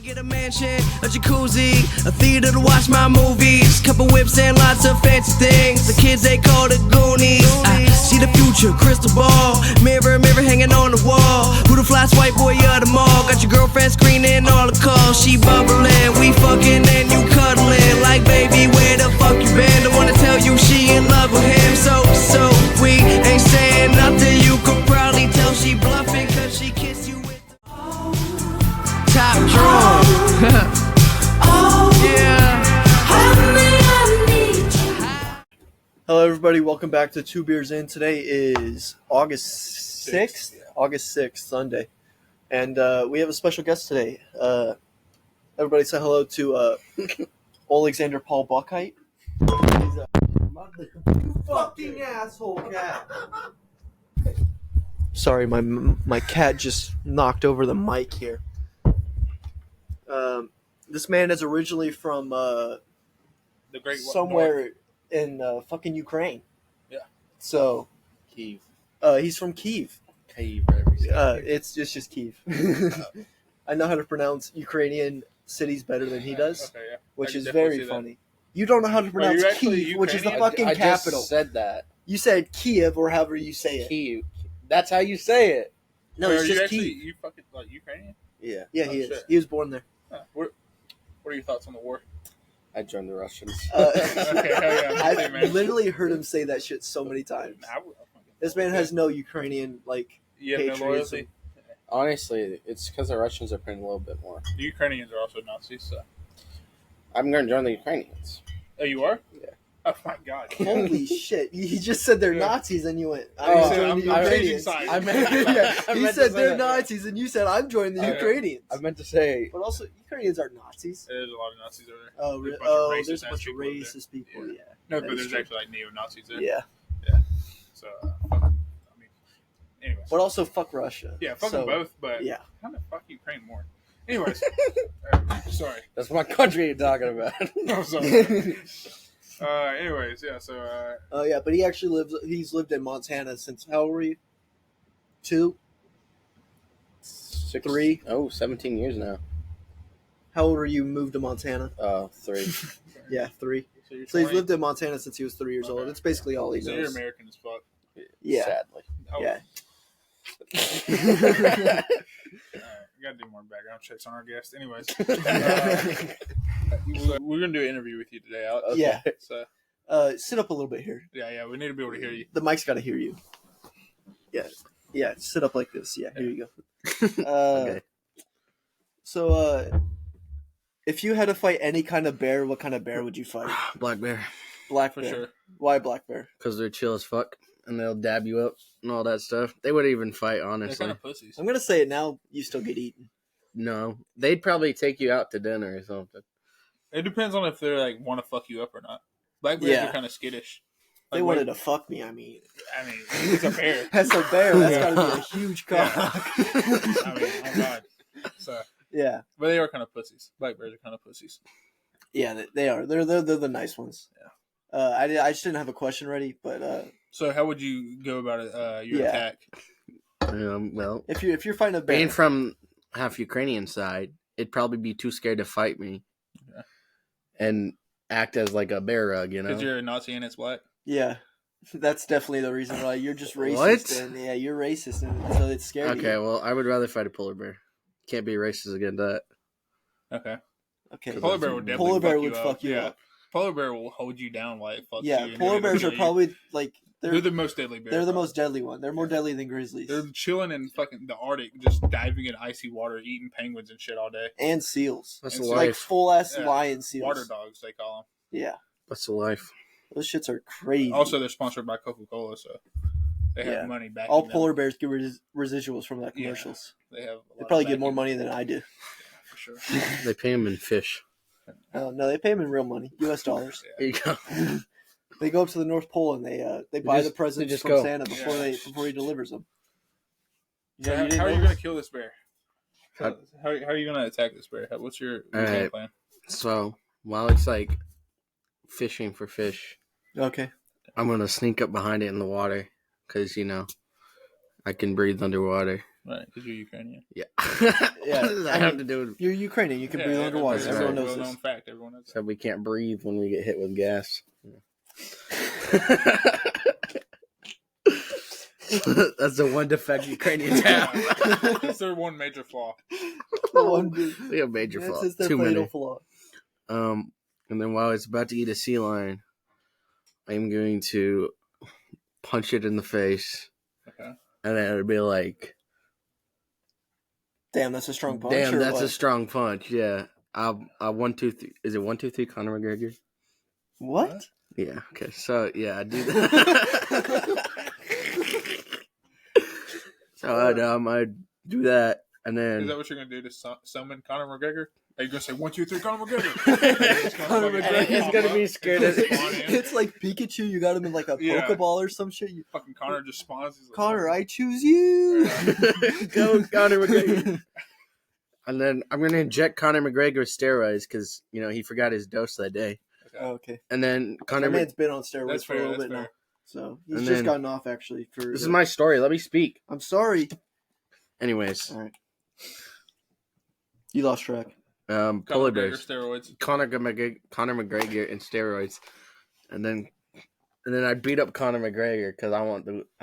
Get a mansion, a jacuzzi, a theater to watch my movies, couple whips and lots of fancy things. The kids they call the Goonies. I see the future, crystal ball, mirror, mirror hanging on the wall. Who the flyest white boy of them all? Got your girlfriend screening all the calls. She bubbling, we fucking and you cuddling. Like baby, where the fuck you been? Don't wanna tell you she in love with him. So we ain't saying nothing. You could probably tell she bluffing, cause she kissed you with the top drawer. Hello everybody, welcome back to 2BeersIn. Today is August 6th, August 6th, Sunday. And we have a special guest today. Everybody say hello to Alexander Paul Buckheit. He's you fucking asshole cat. Sorry, my cat just knocked over the mic here. This man is originally from the great somewhere North. in fucking Ukraine. Yeah. So Kyiv. He's from Kyiv. Kyiv, whatever you say. It's just Kyiv. I know how to pronounce Ukrainian cities better than he does, Okay, yeah. which is very funny. You don't know how to pronounce Kyiv, which is the Ukrainian? fucking I capital. just said that. You said Kiev or however you say it. Kyiv. That's how you say it. No, Wait, it's are you just actually Kyiv. you fucking like Ukrainian? Yeah, he Oh, is. shit. He was born there. What are your thoughts on the war? I joined the Russians. Okay, hell yeah. I've Hey, man. literally heard him say that shit so many times. This man has no Ukrainian You have no patriotism. loyalty. Honestly, it's because the Russians are paying a little bit more. The Ukrainians are also Nazis. So. I'm going to join the Ukrainians. Oh, you are? Yeah. Oh my god. Holy shit! You just said they're Yeah. Nazis, and you went, Oh, "I'm said, joining the I'm changing Ukrainians." sides. I meant- Yeah, I he meant said to say they're that. Nazis, and you said, "I'm joining the Okay. Ukrainians." I meant to say, But also, Ukrainians are Nazis. There's a lot of Nazis over there. Oh, There's there's a bunch of people over there. racist people. Yeah. Yeah. No, That but is there's true. actually like neo-Nazis there. Yeah. So, I mean, anyways. But also, fuck Russia. Yeah, fuck So, them both, but Yeah. kind of fuck Ukraine more. Anyways. Sorry. that's my country you're talking about. No, sorry. Anyways, yeah, so, Oh yeah, but he actually he's lived in Montana since, how old were you? 2? 3? 17 years now. How old were you moved to Montana? 3. Yeah, 3. so you're So he's 20. lived in Montana since he was 3 years old. Okay. It's basically all he So you're knows. American as fuck. Yeah. Sadly. Oh, Yeah. We gotta do more background checks on our guest. Anyways, we're gonna do an interview with you today, Alex. Yeah. So Sit up a little bit here. yeah, we need to be able to hear you. The mic's got to hear you. Yeah. Sit up like this. Yeah, here you go. Okay. So, if you had to fight any kind of bear, what kind of bear would you fight? Black bear. Black For bear. sure. Why black bear? Because they're chill as fuck. And they'll dab you up and all that stuff. They wouldn't even fight, They're honestly. kind of pussies. I'm gonna say it now. You still get eaten. No. They'd probably take you out to dinner or something. It depends on if they're like want to fuck you up or not. Black bears Yeah. are kind of skittish. They Like, wanted to fuck me. I mean, it's a bear. that's a bear. That's gotta be a huge cock. I mean, oh god. So, Yeah. but they are kind of pussies. Black bears are kind of pussies. Yeah, they are. They're the nice ones. Yeah. I just didn't have a question ready, but So, how would you go about it? Your Yeah. attack? Well, if you're fighting a bear, being from half Ukrainian side, it'd probably be too scared to fight me. Yeah. And act as like a bear rug, you know? Because you're a Nazi and it's black. yeah, that's definitely the reason why you're just racist. What? And yeah, you're racist, and so it's scary. Okay, well, I would rather fight a polar bear. Can't be racist against that. Okay. Okay. Polar bear would definitely Polar bear fuck would you fuck up. you Yeah. up. Polar bear will hold you down like fuck Yeah, you. polar bears are probably like They're the most deadly bears. they're the most deadly one. They're more deadly than grizzlies They're chilling in fucking the Arctic, just diving in icy water, eating penguins and shit all day. and seals. That's It's the like Like life. full ass Yeah. lion seals. Water dogs, they call Yeah, That's the life. those shits are crazy. them. Also, they're sponsored by Coca-Cola, so they have Yeah. money back. all polar bears get residuals from that Yeah. commercials. They have. They probably get more money than I do. for sure. They pay him in fish. No, they pay them in real money, U.S. dollars. There you go. They go up to the North Pole and they buy just- the presents they just from go. Santa before Yeah. before he delivers them. So you how didn't are know you this? going to kill this bear? How- How are you going to attack this bear? What's your game Alright. plan? So, while it's like fishing for fish, Okay. I'm going to sneak up behind it in the water because, you know, I can breathe underwater. Right, because you're Ukrainian. Yeah. Yeah, What does that I have mean, to do with? You're Ukrainian. You can breathe underwater. That's Everyone right. knows Well-known this. fact. Everyone knows that. So we can't breathe when we get hit with gas. That's the one defect Ukrainians have. That's their one major flaw. The one big- We have major That's flaw. just their Too fatal many. flaw. And then while it's about to eat a sea lion, I'm going to punch it in the face, Okay. and then it'll be like, Damn, that's a strong punch. "Damn, or that's what? a strong punch." Yeah. I 1, 2, 3. Is it 1, 2, 3? Conor McGregor. What? Yeah. Okay. So yeah, I do that. So I do that, and Is then that what you're gonna do to summon Conor McGregor? Are you gonna say 1, 2, 3, Conor McGregor? Conor McGregor. He's gonna be scared of It's like Pikachu. You got him in like a Yeah. Pokeball or some shit. Fucking Conor just spawns. He's like, Connor, I choose you. go Conor McGregor. And then I'm gonna inject Conor McGregor steroids because he forgot his dose that day. Okay. Oh, okay. And then My Conor. man's been on steroids That's for a fair. little That's bit now, fair. so he's And just then- gotten off actually. For This is my story. Let me speak. I'm sorry. Anyways, All right. You lost track. Conor polar McGregor bears. steroids. Conor McGregor and steroids, and then I beat up Conor McGregor because I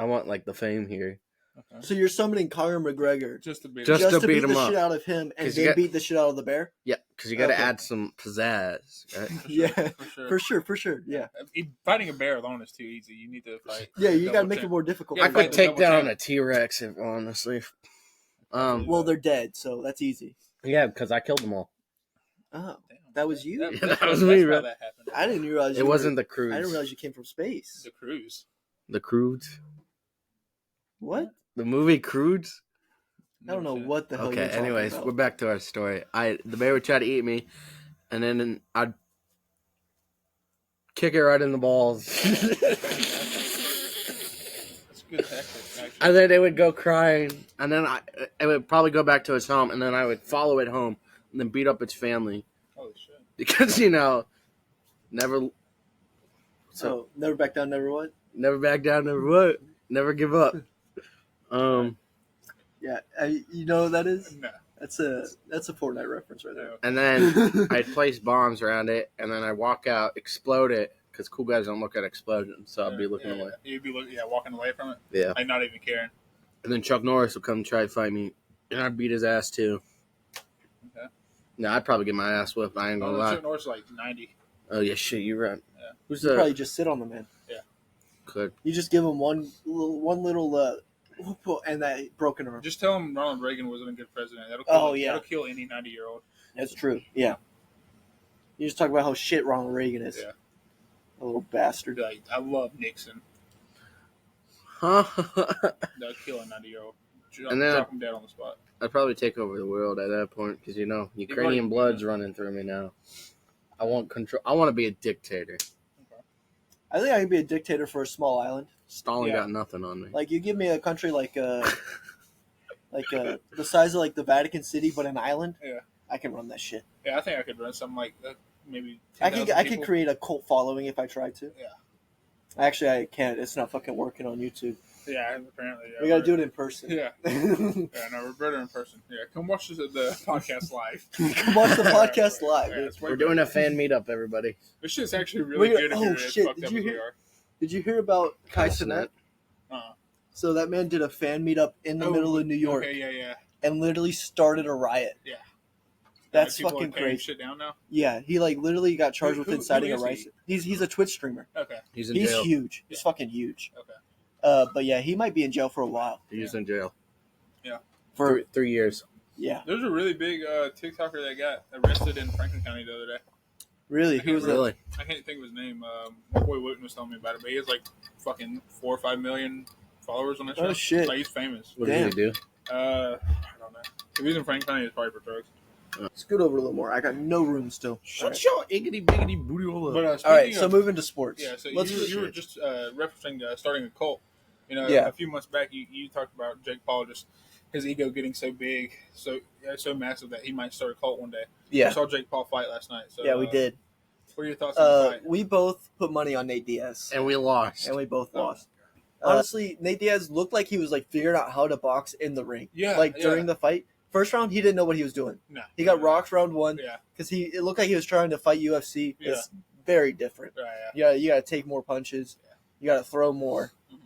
want like the fame here. Okay. So you're summoning Conor McGregor Just to be Just just to to beat beat him the up. shit out of him, and 'Cause you then got- beat the shit out of the bear. Yeah, because you got to Okay. add some pizzazz, right? Yeah, for sure. for sure. Yeah, Fighting a bear alone is too easy. You need to fight. yeah. You gotta double make it champ. more difficult. Yeah, I for could them. take double down champ. a T-Rex if honestly. Well, they're dead, so that's easy. Yeah, because I killed them all. Oh, Damn, that was you? Yeah, that was me, That's bro. how that happened. I didn't realize It you wasn't were, the cruise. I didn't realize you came from space. The cruise. The Crudes. What? The movie Crudes. I don't know what the hell Okay. you're talking Anyways, about. we're back to our story. The bear would try to eat me, and then I'd kick it right in the balls, That's good tactics, actually. and then it would go crying, and then it would probably go back to its home, and then I would follow it home, and then beat up its family Holy shit. because never. So never back down, never what? Never back down, never what? Never give up. Yeah, you know what that is? No. That's a Fortnite reference right there. And then I'd place bombs around it, and then I'd walk out, explode it, because cool guys don't look at explosions, so I'd be looking away. You'd be walking away from it. Yeah. Like not even caring. And then Chuck Norris would come try to fight me, and I'd beat his ass too. Okay. No, I'd probably get my ass whipped. I ain't gonna lie. Chuck Norris is like 90. Oh yeah, shit, you're right. Yeah. Who's You the probably just sit on the man. could? You just give him one little and that broken arm. Just tell him Ronald Reagan wasn't a good president. That'll kill any 90-year-old. That's true. Yeah. You just talk about how shit Ronald Reagan is. Yeah. A little bastard. Like, I love Nixon. Huh? That'll kill a 90-year-old. And then Drop him dead on the spot. I'd probably take over the world at that point because Ukrainian blood's running through me now. I want control. I want to be a dictator. I think I could be a dictator for a small island. Stalin Yeah. got nothing on me. Like you give me a country like the size of like the Vatican City, but an island. Yeah. I can run that shit. Yeah, I think I could run something like maybe I 10,000 could create a cult following if I tried to. Yeah. Actually, I can't. It's not fucking working on YouTube. Yeah, apparently. Yeah, We gotta do it in person. Yeah. Yeah, no, we're better in person. Yeah, come watch the podcast live. Come watch the podcast live. Yeah, dude. it's way We're doing better. a fan meetup, everybody. This shit's actually really We're good if gonna- you're oh, as shit, fucked did up you as we hear- are. Did you hear about Kai Cenat. Cenat? So that man did a fan meetup in the middle of New York Okay, yeah. and literally started a riot. Yeah. That's People fucking are paying crazy. shit down now? Yeah, he like literally got charged with Who inciting a is riot. he? He's a Twitch streamer. Okay. He's in He's jail. huge. He's fucking huge. Okay. But yeah, he might be in jail for a while. He's in jail. For 3 years. yeah, There's a really big TikToker that got arrested in Franklin County the other day. really? Who was that? Really? I can't think of his name. My boy Wooten was telling me about it, but he has like fucking 4 or 5 million followers on that show. Oh, shit. Like, he's famous. What Damn. did he do? I don't know. If he's in Franklin County, it's probably for drugs. Scoot over a little more. I got no room still. All right. your iggity biggity booty hole But All right, speaking so of, moving to sports. yeah, so Let's you were just referencing starting a cult. Yeah. A few months back, you talked about Jake Paul just his ego getting so big, so massive that he might start a cult one day. Yeah. I saw Jake Paul fight last night. So, Yeah, we did. What are your thoughts on the fight? We both put money on Nate Diaz, And we lost. and we both lost. Honestly, Nate Diaz looked like he was like figuring out how to box in the ring. Yeah, Like yeah. during the fight, first round he didn't know what he was doing. No, He got rocked round 1 Yeah, because it looked like he was trying to fight UFC. Yeah. It's very different. right. Yeah, you got to take more punches. Yeah. You got to throw more. Mhm.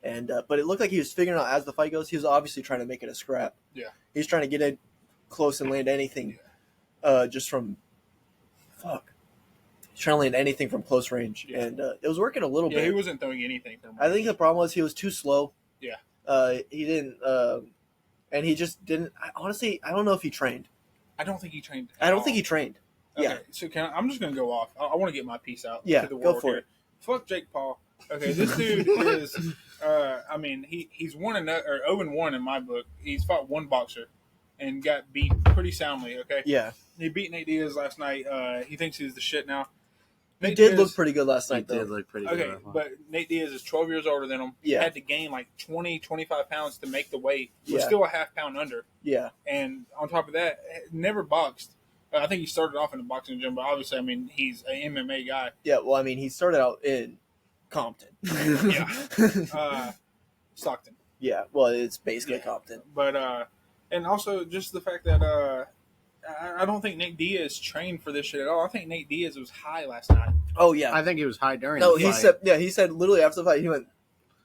And but it looked like he was figuring out as the fight goes. He was obviously trying to make it a scrap. Yeah. He's trying to get in close and land anything, just from He's trying to land anything from close range, Yeah. and it was working a little Yeah, bit. he wasn't throwing anything from. I think the problem was he was too slow. Yeah. He didn't, and he just didn't. Honestly, I don't know if he trained. I don't think he trained. I don't think he trained. Okay, Yeah. so I'm just gonna go off. I want to get my piece out. Yeah, to the go world for here. it. Fuck Jake Paul. Okay, this dude is. I mean, he's 0-1 in my book. He's fought one boxer, and got beat pretty soundly. Okay. Yeah, He beat Nate Diaz last night. He thinks he's the shit now. he Nate did Diaz- look pretty good last He night, though. did look pretty Okay, good. but Nate Diaz is 12 years older than him. He Yeah. had to gain like 20, 25 pounds to make the weight. Was Yeah. still a half pound under. Yeah, And on top of that, never boxed. I think he started off in a boxing gym, but obviously, I mean, he's an MMA guy. yeah. Well, I mean, he started out in Compton. Yeah. Stockton. Yeah. Well, it's basically Yeah. Compton. But, and also just the fact that I don't think Nate Diaz trained for this shit at all. I think Nate Diaz was high last night. Oh yeah. I think he was high during No, the he fight. said. Yeah, he said literally after the fight, he went,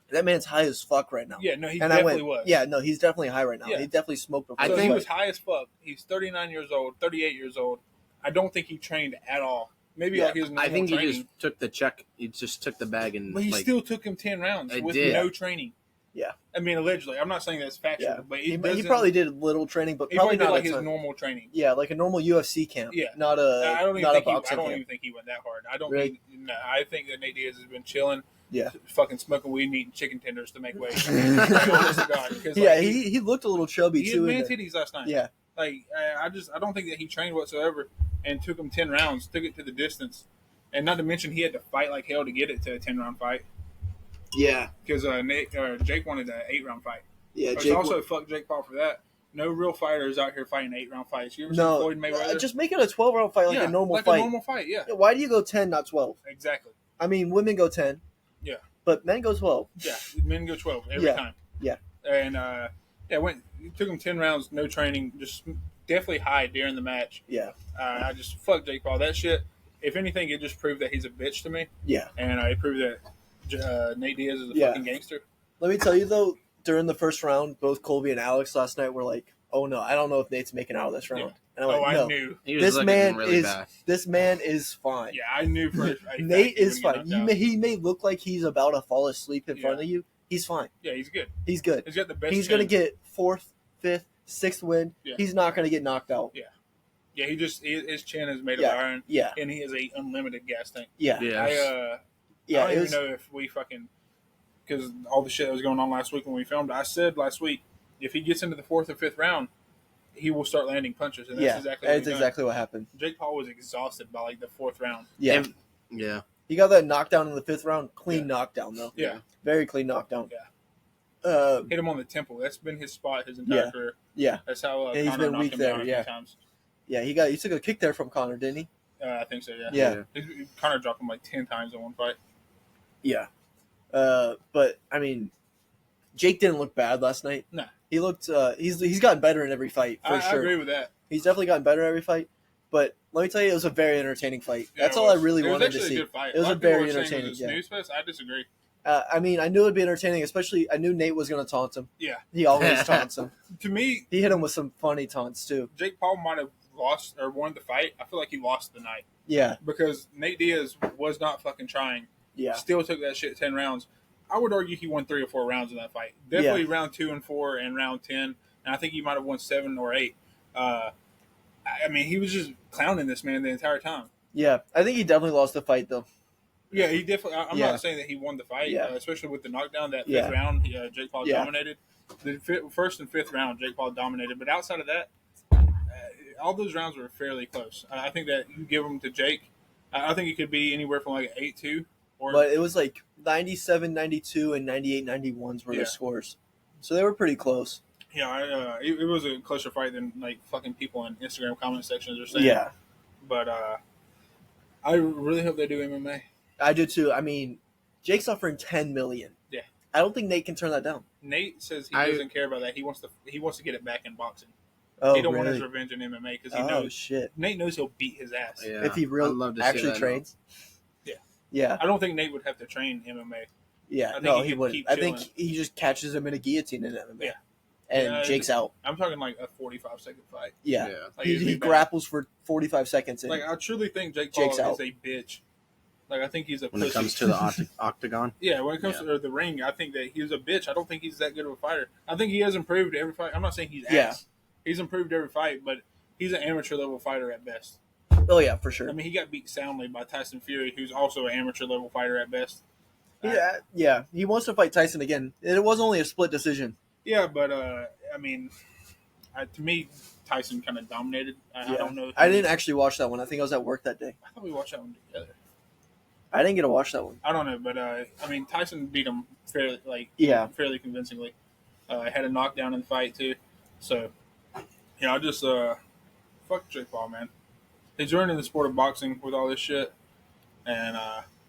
"That man's high as fuck right now." Yeah, no, he and I definitely went, was. "Yeah, no, he's definitely high right now. Yeah. He definitely smoked before." I So the he think- was fight." high as fuck. He's 39 years old, 38 years old. I don't think he trained at all. Maybe Yeah, like his normal I think training. he just took the check. He just took the bag and But he like, still took him 10 rounds It with did. no training. Yeah. I mean, allegedly. I'm not saying that's factual, Yeah, but he doesn't- probably did little training, but he probably did not like a his ton. normal training. Yeah, like a normal UFC camp. Yeah. not I don't a even not a think boxing I don't camp. even think he went that hard. I don't Really? think. No, I think that Nate Diaz has been chilling. Yeah. Fucking smoking weed and eating chicken tenders to make weight. Honest to God, 'cause, Yeah, like, he looked a little chubby he too. had in man there. titties last night. Yeah, Like I don't think that he trained whatsoever, and took him 10 rounds, took it to the distance, and not to mention he had to fight like hell to get it to a 10-round fight yeah, because Jake wanted an 8-round fight. yeah. Which Jake, also fuck Jake Paul for that. No real fighters out here fighting 8-round fights. You ever seen no, Floyd Mayweather? just make it a 12-round fight, like Yeah, a normal like fight. a normal fight. Yeah, Yeah, why do you go 10, not 12? exactly. I mean, women go 10. Yeah. but men go 12. Yeah, men go 12 every Yeah, time. yeah. And it took him 10 rounds, no training, just definitely high during the match. Yeah, I just fuck Jake Paul. That shit. If anything, it just proved that he's a bitch to me, yeah. and it proved that Nate Diaz is a Yeah. fucking gangster. Let me tell you though, during the first round, both Colby and Alex last night were like, "Oh no, I don't know if Nate's making it out of this round." Yeah. And I'm like, I "No, knew. he was this looking man really is bad. this man is fine. Yeah, I knew for a fact Nate he is wouldn't get fine. knocked out. He may look like he's about to fall asleep in front Yeah. of you. He's fine. Yeah, he's good. He's good. He's got the best. He's gonna chin. get 4th, 5th, 6th win. Yeah. He's not gonna get knocked out. Yeah, his chin is made Yeah. of iron, Yeah, and he has a unlimited gas tank. yeah, Yeah. I yeah. don't It even was, know if we fucking because all the shit that was going on last week when we filmed. I said last week if he gets into the 4th or 5th round, he will start landing punches, and that's yeah. exactly what That's he done. exactly what happened. Jake Paul was exhausted by like the 4th round. Yeah, And- yeah. he got that knockdown in the 5th round. Clean Yeah. knockdown though. Yeah. Very clean knockdown. Yeah. Um, Hit him on the temple. That's been his spot his entire Yeah. career. yeah, That's how And he's Conor been knocked weak him there, down a few yeah. times. yeah. He took a kick there from Connor, didn't he? I think so. Yeah. Yeah. Conor dropped him like 10 times in one fight. Yeah. But I mean, Jake didn't look bad last night. No. He looked. He's gotten better in every fight for I sure. agree with that. He's definitely gotten better in every fight. But let me tell you, it was a very entertaining fight. Yeah, That's it all I was. really It was wanted to actually see. a good fight. It was lot a of people very were saying entertaining. It was Yeah. snooze fest. I disagree. I mean, I knew it'd be entertaining. Especially, I knew Nate was going to taunt him. Yeah. He always taunts him. To me, He hit him with some funny taunts too. Jake Paul might have lost or won the fight. I feel like he lost the night Yeah. because Nate Diaz was not fucking trying. Yeah. Still took that shit 10 rounds. I would argue he won 3 or 4 rounds in that fight. Definitely round 2 and 4 and round 10. And I think he might have won 7 or 8. I mean, he was just clowning this man the entire time. Yeah. I think he definitely lost the fight though. Yeah, he definitely. I'm Yeah. not saying that he won the fight, Yeah. especially with the knockdown. That 5th Yeah. round, Jake Paul Yeah. dominated. The 1st and 5th round, Jake Paul dominated. But outside of that, all those rounds were fairly close. I think that you give them to Jake. I think it could be anywhere from like 8-2 or But it was like 97-92 and 98-91s were Yeah. their scores. So they were pretty close. it was a closer fight than like fucking people in Instagram comment sections are saying. Yeah. But I really hope they do MMA. I do too. I mean, Jake's offering $10 million. Yeah. I don't think Nate can turn that down. Nate says he I- doesn't care about that. He wants to get it back in boxing. Oh, he don't want his really? revenge in MMA because he Oh, knows shit. Nate knows he'll beat his ass. Yeah. If he I'd really love to see actually that trains. Yeah. Yeah. I don't think Nate would have to train MMA. Yeah. I think No, he he could wouldn't. keep I think chilling. he just catches him in a guillotine in MMA. Yeah. And Yeah, Jake's out. I'm talking like a 45-second fight. Yeah. Yeah. Like, He, it'd be he bad. grapples for 45 seconds. And Like I truly think Jake Paul Jake's is out. a bitch. Like I think he's a When pussy. it comes to the octagon. Yeah, when it comes to the ring, I think that he's a bitch. I don't think he's that good of a fighter. I think he has improved every fight. I'm not saying he's Yeah. ass. He's improved every fight, but he's an amateur level fighter at best. oh, yeah, for sure. I mean, he got beat soundly by Tyson Fury, who's also an amateur level fighter at best. Yeah. He wants to fight Tyson again. It was only a split decision. Yeah, but I mean, to me, Tyson kind of dominated. I don't know. I didn't actually watch that one. I think I was at work that day. I thought we watched that one together. I didn't get to watch that one. I don't know, but I mean, Tyson beat him fairly fairly convincingly. Had a knockdown in the fight too. So, I just fuck Jake Paul, man. He's ruining the sport of boxing with all this shit, and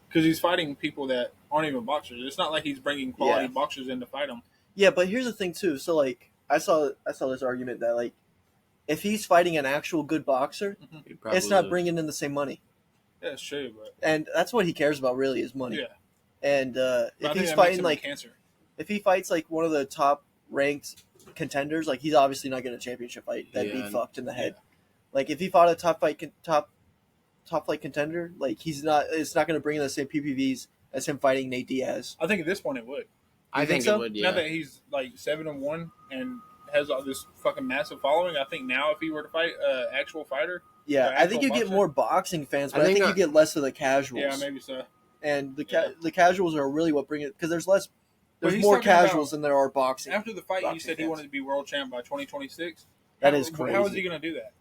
because he's fighting people that aren't even boxers. It's not like he's bringing quality boxers in to fight him. Yeah, but here's the thing too. So like, I saw this argument that like, if he's fighting an actual good boxer, it's not bringing in the same money. Yeah, it's true, but And that's what he cares about really is money. yeah. And But I if think he's that makes fighting him like, cancer. if he fights like one of the top ranked contenders, like he's obviously not getting a championship fight. That'd be fucked in the head. Like if he fought a top flight contender, like he's not. It's not going to bring in the same PPVs as him fighting Nate Diaz. I think at this point it would. I think so? it would. Now Yeah. that he's like 7-1 and has all this fucking massive following, I think now if he were to fight an actual fighter, Yeah, Or I think you actual get boxer. more boxing fans, but I I think think you get less of the casuals. yeah, maybe so. And the Yeah. the casuals are really what bring it because there's less. But There's he's more talking about- casuals than there are boxing. After the fight, he Boxing said he fans. wanted to be world champ by 2026. That is How is crazy. he going to do that?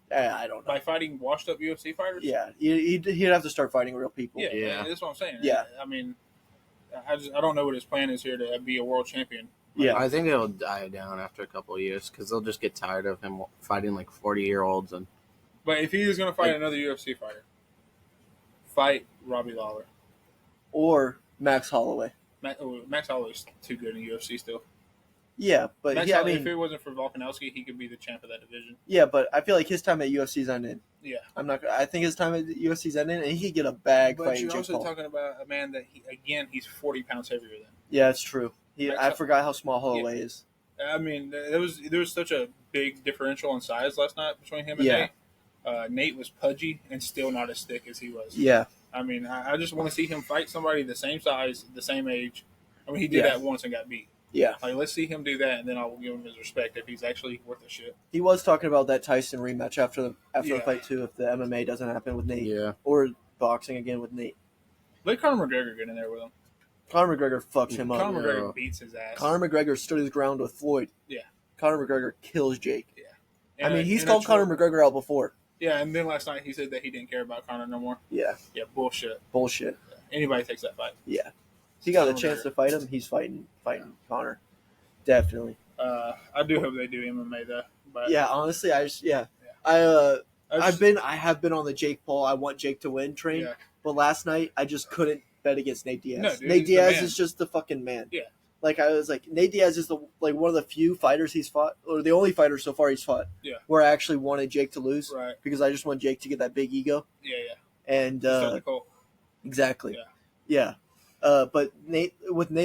I don't know. By fighting washed up UFC fighters? Yeah, he'd have to start fighting real people. Yeah, Yeah. that's what I'm saying. Yeah. I mean, I don't know what his plan is here to be a world champion. Yeah. I think it'll die down after a couple of years because they'll just get tired of him fighting like 40-year-olds and. But if he is going to fight another UFC fighter, fight Robbie Lawler. Or Max Holloway. Max Holloway's too good in UFC still. Yeah, but Max yeah, I Holloway, mean, if it wasn't for Volkanovski, he could be the champ of that division. yeah, but I feel like his time at UFC's ending. Yeah. I think his time at UFC's ending, and he could get a bag But fighting you're Jake also Paul. talking about a man that, he's 40 pounds heavier than. Yeah, it's true. Max- I forgot how small Holloway is. I mean, there was such a big differential in size last night between him and Yeah. Nate. Nate was pudgy and still not as thick as he was. Yeah, I mean, I just want to see him fight somebody the same size, the same age. I mean, he did Yeah. that once and got beat. yeah. Like, let's see him do that, and then I will give him his respect if he's actually worth a shit. He was talking about that Tyson rematch after the Yeah. fight too. If the MMA doesn't happen with Nate, Yeah. or boxing again with Nate, Let Conor McGregor get in there with him. Conor McGregor fucks him up. Conor Yeah. McGregor beats his ass. Conor McGregor stood his ground with Floyd. Yeah. Conor McGregor kills Jake. And I mean, he's and called a Conor troll- McGregor out before. Yeah, and then last night he said that he didn't care about Conor no more. Yeah, Yeah, bullshit. bullshit. Anybody takes that fight. Yeah, he got a Conor chance McGregor. to fight him. He's fighting Conor. Definitely. I do hope they do MMA though. But Yeah, honestly, I just I I've been on the Jake Paul. I want Jake to win train. Yeah. But last night I just couldn't bet against Nate Diaz. No, dude, Nate he's the Diaz man. is just the fucking man. Yeah. Like I was like, Nate Diaz is one of the few fighters he's fought, or the only fighter so far he's fought. Yeah. Where I actually wanted Jake to lose Right. because I just want Jake to get that big ego. Yeah. And Start the cult. exactly. Yeah. But Nate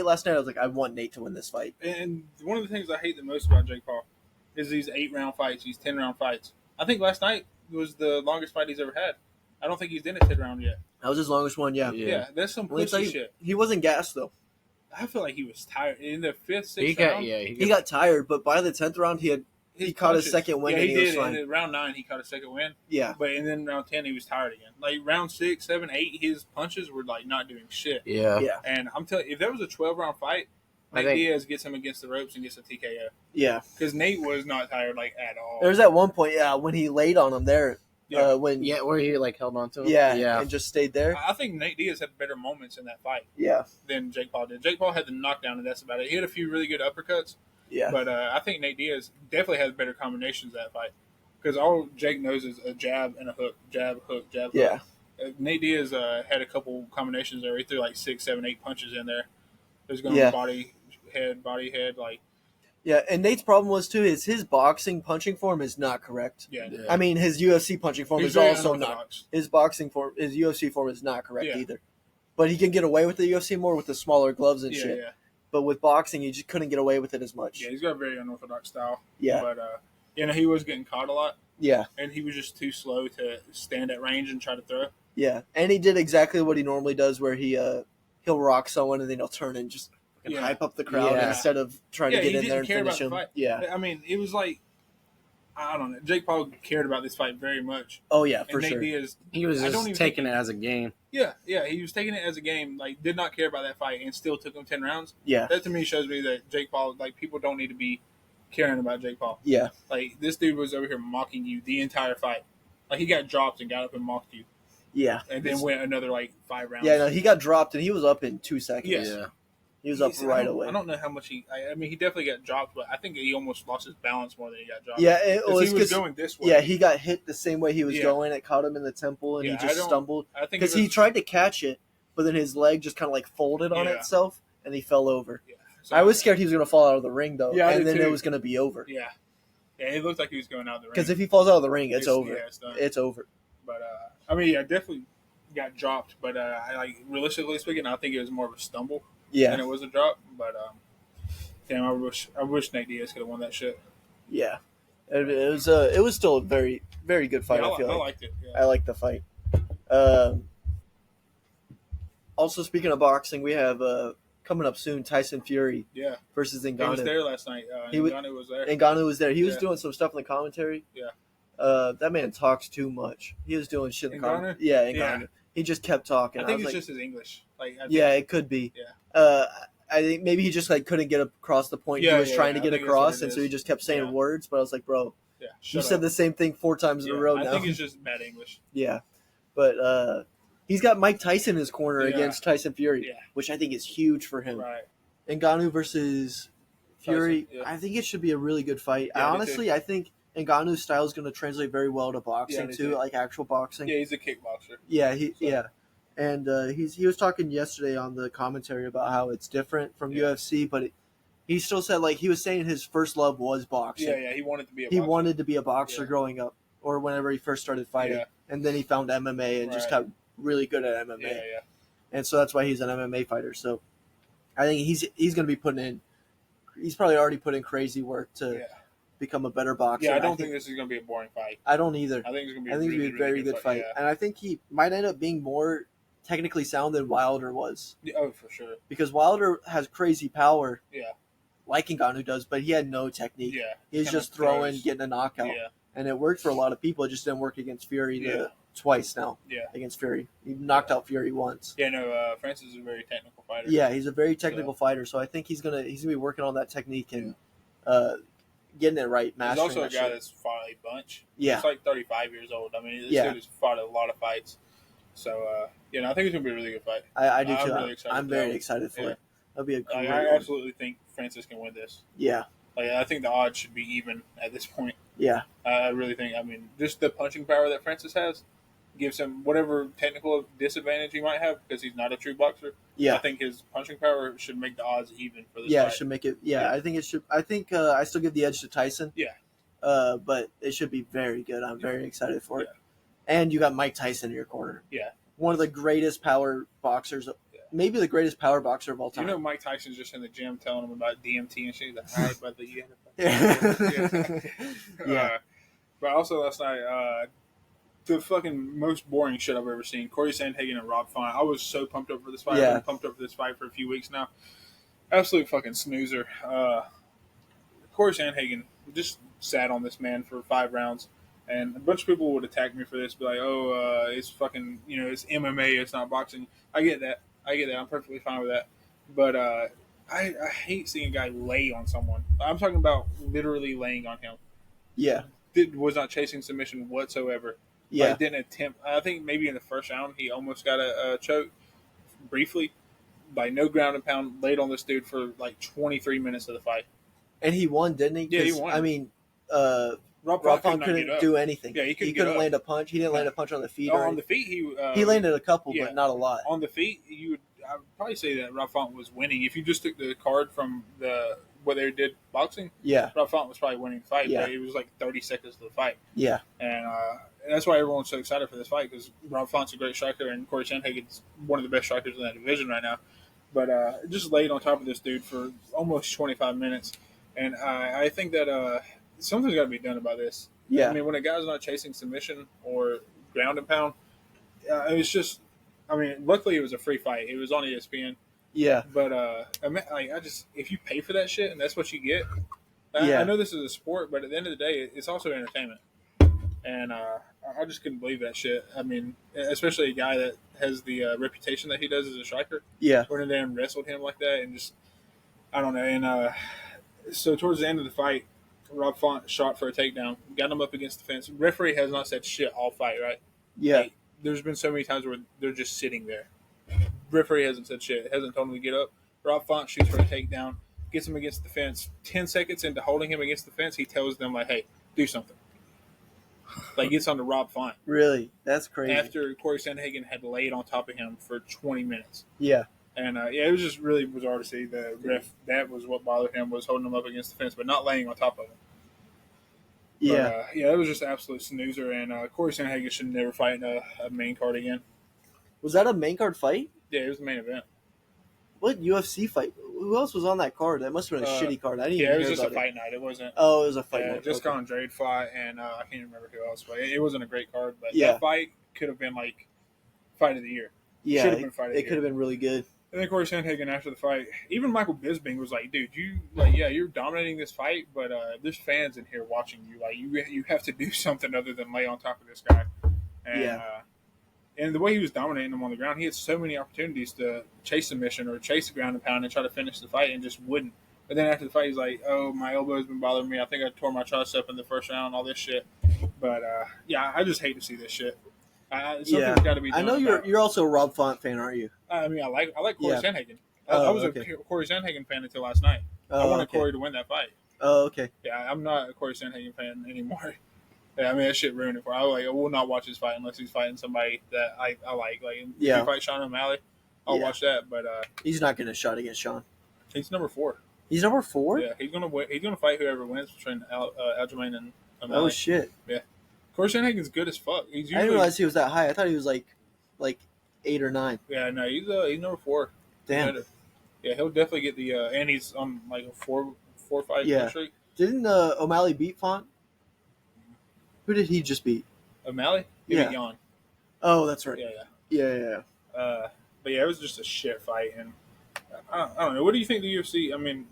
last night, I was like, I want Nate to win this fight. And one of the things I hate the most about Jake Paul is these 8-round fights, these 10-round fights. I think last night was the longest fight he's ever had. I don't think he's in a 10 round yet. That was his longest one. Yeah. Yeah, that's some Well, it's pussy like, shit. he wasn't gassed though. I feel like he was tired in the 5th, 6th He got round. He got tired, but by the 10th round, he caught his second win Yeah, and he he was did. fine. And in round 9, he caught a second win. Yeah. But and then round 10, he was tired again. Like round 6, 7, 8, his punches were like not doing shit. Yeah. Yeah. And I'm telling you, if that was a 12-round fight, I Nate think- Diaz gets him against the ropes and gets a TKO. Yeah. Because Nate was not tired like at all. There's that one point, when he laid on him there. Yeah. When Yeah, where he like held on to him. yeah, and just stayed there. I think Nate Diaz had better moments in that fight Yeah. than Jake Paul did. Jake Paul had the knockdown, and that's about it. He had a few really good uppercuts, Yeah. but I think Nate Diaz definitely has better combinations that fight. Because all Jake knows is a jab and a hook, jab, hook, jab, hook. Yeah. Nate Diaz had a couple combinations there. He threw like 6, 7, 8 punches in there. He was going Yeah. body, body head. Like, Yeah, and Nate's problem was too is his boxing punching form is not correct. yeah, Yeah. I mean, his UFC punching form he's is very also not. unorthodox. His boxing form, his UFC form is not correct Yeah. either. But he can get away with the UFC more with the smaller gloves and Yeah, shit. yeah, But with boxing, he just couldn't get away with it as much. yeah. He's got a very unorthodox style. Yeah. But he was getting caught a lot, Yeah, and he was just too slow to stand at range and try to throw. yeah. And he did exactly what he normally does, where he'll rock someone and then he'll turn and just fucking Yeah. hype up the crowd Yeah. instead of trying Yeah, to he get in there didn't and care finish about him. the fight. Yeah. I mean, it was like, I don't know. Jake Paul cared about this fight very much. Oh yeah, for And Nate sure. Diaz, He was I don't just even taking it as a game. yeah, he was taking it as a game. Like, did not care about that fight and still took him 10 rounds. Yeah, That to me shows me that Jake Paul, like, people don't need to be caring about Jake Paul. yeah, Like, this dude was over here mocking you the entire fight. Like, he got dropped and got up and mocked you, yeah. and then went another like 5 rounds. Yeah, no, he got dropped and he was up in 2 seconds. Yes. Yeah. He was up He's- right I don't- away. I don't know how much he. I mean, he definitely got dropped, but I think he almost lost his balance more than he got dropped. Yeah, it 'Cause was he was 'cause- going this way. Yeah, he got hit the same way he was Yeah. going. It caught him in the temple, and Yeah, he I just don't- stumbled I think because it he was- tried to catch it, but then his leg just kind of like folded on Yeah. itself, and he fell over. Yeah. So- I was scared he was going to fall out of the ring though, Yeah, I and did then too. it was going to be over. Yeah, it looked like he was going out the ring. Because if he falls out of the ring, it's over. Yeah, it's done. It's over. But I mean, yeah, definitely got dropped. But I like realistically speaking, I think it was more of a stumble Yeah, than it was a drop. But damn, I wish Nate Diaz could have won that shit. yeah. It was still a very, very good fight. Yeah, I feel like liked it. Yeah. I like the fight. Also, speaking of boxing, we have coming up soon Tyson Fury Yeah, versus he was Ngannou. there last night. He was- Ngannou was there. Ngannou was there. He was Yeah. doing some stuff in the commentary. Yeah. That man talks too much. He was doing shit in the Ngannou? commentary. Yeah, Ngannou. Yeah. He just kept talking. I think was it's like, just his English. Like, I think, yeah, it could be. Yeah. I think maybe he just like couldn't get across the point Yeah, he was yeah, trying yeah. to I get think that's what across, it and so is. he just kept saying Yeah. words. But I was like, bro, yeah. you Shut said up. the same thing 4 times in a Yeah, row I now. think it's just bad English. Yeah, but he's got Mike Tyson in his corner Yeah. against Tyson Fury, Yeah. which I think is huge for him. Right. Ngannou versus Fury, Tyson, yeah. I think it should be a really good fight. Yeah, me Honestly, I think Ngannou's style is going to translate very well to boxing me too, too. like actual boxing. Yeah, he's a kickboxer. Yeah, So- yeah. And he was talking yesterday on the commentary about how it's different from Yeah. UFC, but he still said like he was saying his first love was boxing. Yeah, he wanted to be a He boxer. wanted to be a boxer Yeah. growing up, or whenever he first started fighting, Yeah. and then he found MMA and just Right. got really good at MMA, Yeah. and so that's why he's an MMA fighter. So I think he's going to be putting in. He's probably already put in crazy work to Yeah. become a better boxer. Yeah, I don't think this is going to be a boring fight. I don't either. I think it's going to be I think a it's really, gonna be a very really good fight, Yeah. and I think he might end up being more technically sound than Wilder was, Yeah, oh, for sure. because Wilder has crazy power, Yeah. like Ngannou does, but he had no technique. Yeah. He's Kinda just throwing, throws. getting a knockout, Yeah. and it worked for a lot of people. It just didn't work against Fury Yeah. twice now. Yeah. Against Fury, he knocked out Fury once. Yeah, no, Francis is a very technical fighter. Yeah, he's a very technical fighter, so I think he's gonna be working on that technique and getting it right, He's mastering also a that guy shit. that's fought a bunch. Yeah. He's like 35 years old. I mean, this Yeah. dude has fought a lot of fights. So, I think it's going to be a really good fight. I do I'm too. really excited I'm for very that one. excited for Yeah. it. That'll be a great I one. absolutely think Francis can win this. Yeah, Like, I think the odds should be even at this point. yeah, I really think, I mean, just the punching power that Francis has gives him whatever technical disadvantage he might have because he's not a true boxer. I yeah. think his punching power should make the odds even for this Yeah, fight. it should make it. Yeah, Yeah. I think it should. I think I still give the edge to Tyson. Yeah. But it should be very good. I'm very excited for it. And you got Mike Tyson in your corner. Yeah. One of the greatest power boxers, maybe the greatest power boxer of all Do you time. know Mike Tyson's just in the gym telling him about DMT and shit? He's like, all right, brother, you Yeah. But also last night, the fucking most boring shit I've ever seen. Cory Sandhagen and Rob Font. I was so pumped up for this fight. Yeah. I've been pumped up for this fight for a few weeks now. Absolute fucking snoozer. Cory Sandhagen just sat on this man for 5 rounds. And a bunch of people would attack me for this, be like, oh, it's fucking, it's MMA, it's not boxing. I get that. I'm perfectly fine with that. But I hate seeing a guy lay on someone. I'm talking about literally laying on him. Yeah. Was not chasing submission whatsoever. Yeah. Like, didn't attempt. I think maybe in the first round he almost got a choke briefly. By no ground and pound, laid on this dude for like 23 minutes of the fight. And he won, didn't he? Yeah, he 'Cause, won. I mean, Rob Rob Font Font couldn't do anything. Yeah, he couldn't get couldn't up. land a punch. He didn't land a punch on the feet. or On the feet, he landed a couple, yeah. but not a lot. on the feet. You would I would probably say that Rob Font was winning. If you just took the card from what they did boxing, Yeah. Rob Font was probably winning the fight. Yeah. But it was like 30 seconds to the fight. Yeah. And that's why everyone's so excited for this fight, because Rob Font's a great striker and Cory Sandhagen's one of the best strikers in that division right now. But just laid on top of this dude for almost 25 minutes. And I think that something's got to be done about this. Yeah. I mean, when a guy's not chasing submission or ground and pound, it's just, I mean, luckily it was a free fight. It was on ESPN. Yeah. But if you pay for that shit and that's what you get, Yeah. I know this is a sport, but at the end of the day, it's also entertainment. And I just couldn't believe that shit. I mean, especially a guy that has the reputation that he does as a striker. Yeah. Went in there and wrestled him like that, and just, I don't know. And so towards the end of the fight, Rob Font shot for a takedown, got him up against the fence. Referee has not said shit all fight, right? Yeah. Like, there's been so many times where they're just sitting there. Referee hasn't said shit, hasn't told him to get up. Rob Font shoots for a takedown, gets him against the fence. 10 seconds into holding him against the fence, he tells them, like, hey, do something. Like, gets on to Rob Font. Really? That's crazy. After Cory Sandhagen had laid on top of him for 20 minutes. Yeah. And, it was just really bizarre to see the ref. That was what bothered him, was holding him up against the fence, but not laying on top of him. Yeah. But, it was just an absolute snoozer, and Cory Sandhagen should never fight in a main card again. Was that a main card fight? Yeah, it was the main event. What UFC fight? Who else was on that card? That must have been a shitty card. I didn't even Yeah, it hear was just a about fight night. It wasn't. Oh, it was a fight. Yeah, night. just Okay. Andrade fought, and I can't even remember who else. But it wasn't a great card. But Yeah. that fight could have been like fight of the year. Yeah, Should have been fight of the it could year. have been really good. And then Cory Sandhagen after the fight, even Michael Bisping was like, "Dude, you're dominating this fight, but there's fans in here watching you. Like, you have to do something other than lay on top of this guy." And, Yeah. And the way he was dominating him on the ground, he had so many opportunities to chase submission or chase the ground and pound and try to finish the fight and just wouldn't. But then after the fight, he's like, "Oh, my elbow's been bothering me. I think I tore my tricep in the first round, all this shit." But I just hate to see this shit. Something's got to be done. I know you're also a Rob Font fan, aren't you? I mean, I like Cory Yeah. Sandhagen. Oh, I was okay. a Cory Sandhagen fan until last night. I Oh, wanted okay. Cory to win that fight. Oh, okay. Yeah, I'm not a Cory Sandhagen fan anymore. Yeah, I mean, that shit ruined it for me. I will not watch his fight unless he's fighting somebody that I like. Like, if Yeah. he fights Sean O'Malley, I'll Yeah. watch that. But He's not getting a shot against Sean. he's number 4. He's number 4? Yeah, he's gonna win. He's gonna fight whoever wins between Aljamain and O'Malley. Oh, shit. Cory Sandhagen's good as fuck. He's I usually, didn't realize he was that high. I thought he was like 8 or 9. Yeah, no, he's number 4. Damn. Yeah, he'll definitely get the and he's on like a 4 fight Yeah. win streak. Didn't O'Malley beat Font? Who did he just beat? O'Malley, he Yeah. beat Jan. Oh, that's right. Yeah. Yeah. But yeah, it was just a shit fight, and I don't know. What do you think of the UFC? I mean,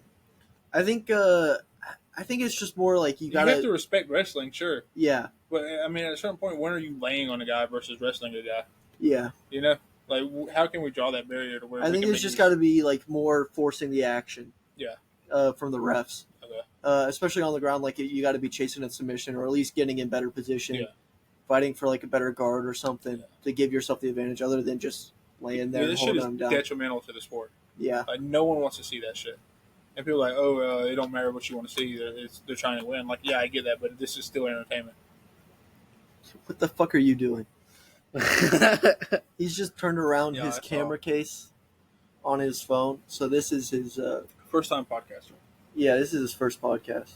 I think it's just more like you you have to gotta. respect wrestling, sure, Yeah. but I mean, at a certain point, when are you laying on a guy versus wrestling a guy? Yeah. You know, like how can we draw that barrier to where I we think can it's make just it- got to be like more forcing the action. Yeah. From the refs. Okay. Especially on the ground, like you got to be chasing a submission or at least getting in better position, Yeah. fighting for like a better guard or something to give yourself the advantage, other than just laying there Yeah, and this shit holding is them down. detrimental to the sport. Yeah, Like no one wants to see that shit. And people are like, oh, it don't matter what you want to see. They're trying to win. Like, yeah, I get that, but this is still entertainment. what the fuck are you doing? He's just turned around Yeah, his I saw. camera case on his phone. So this is his. First time podcaster. Yeah, this is his first podcast.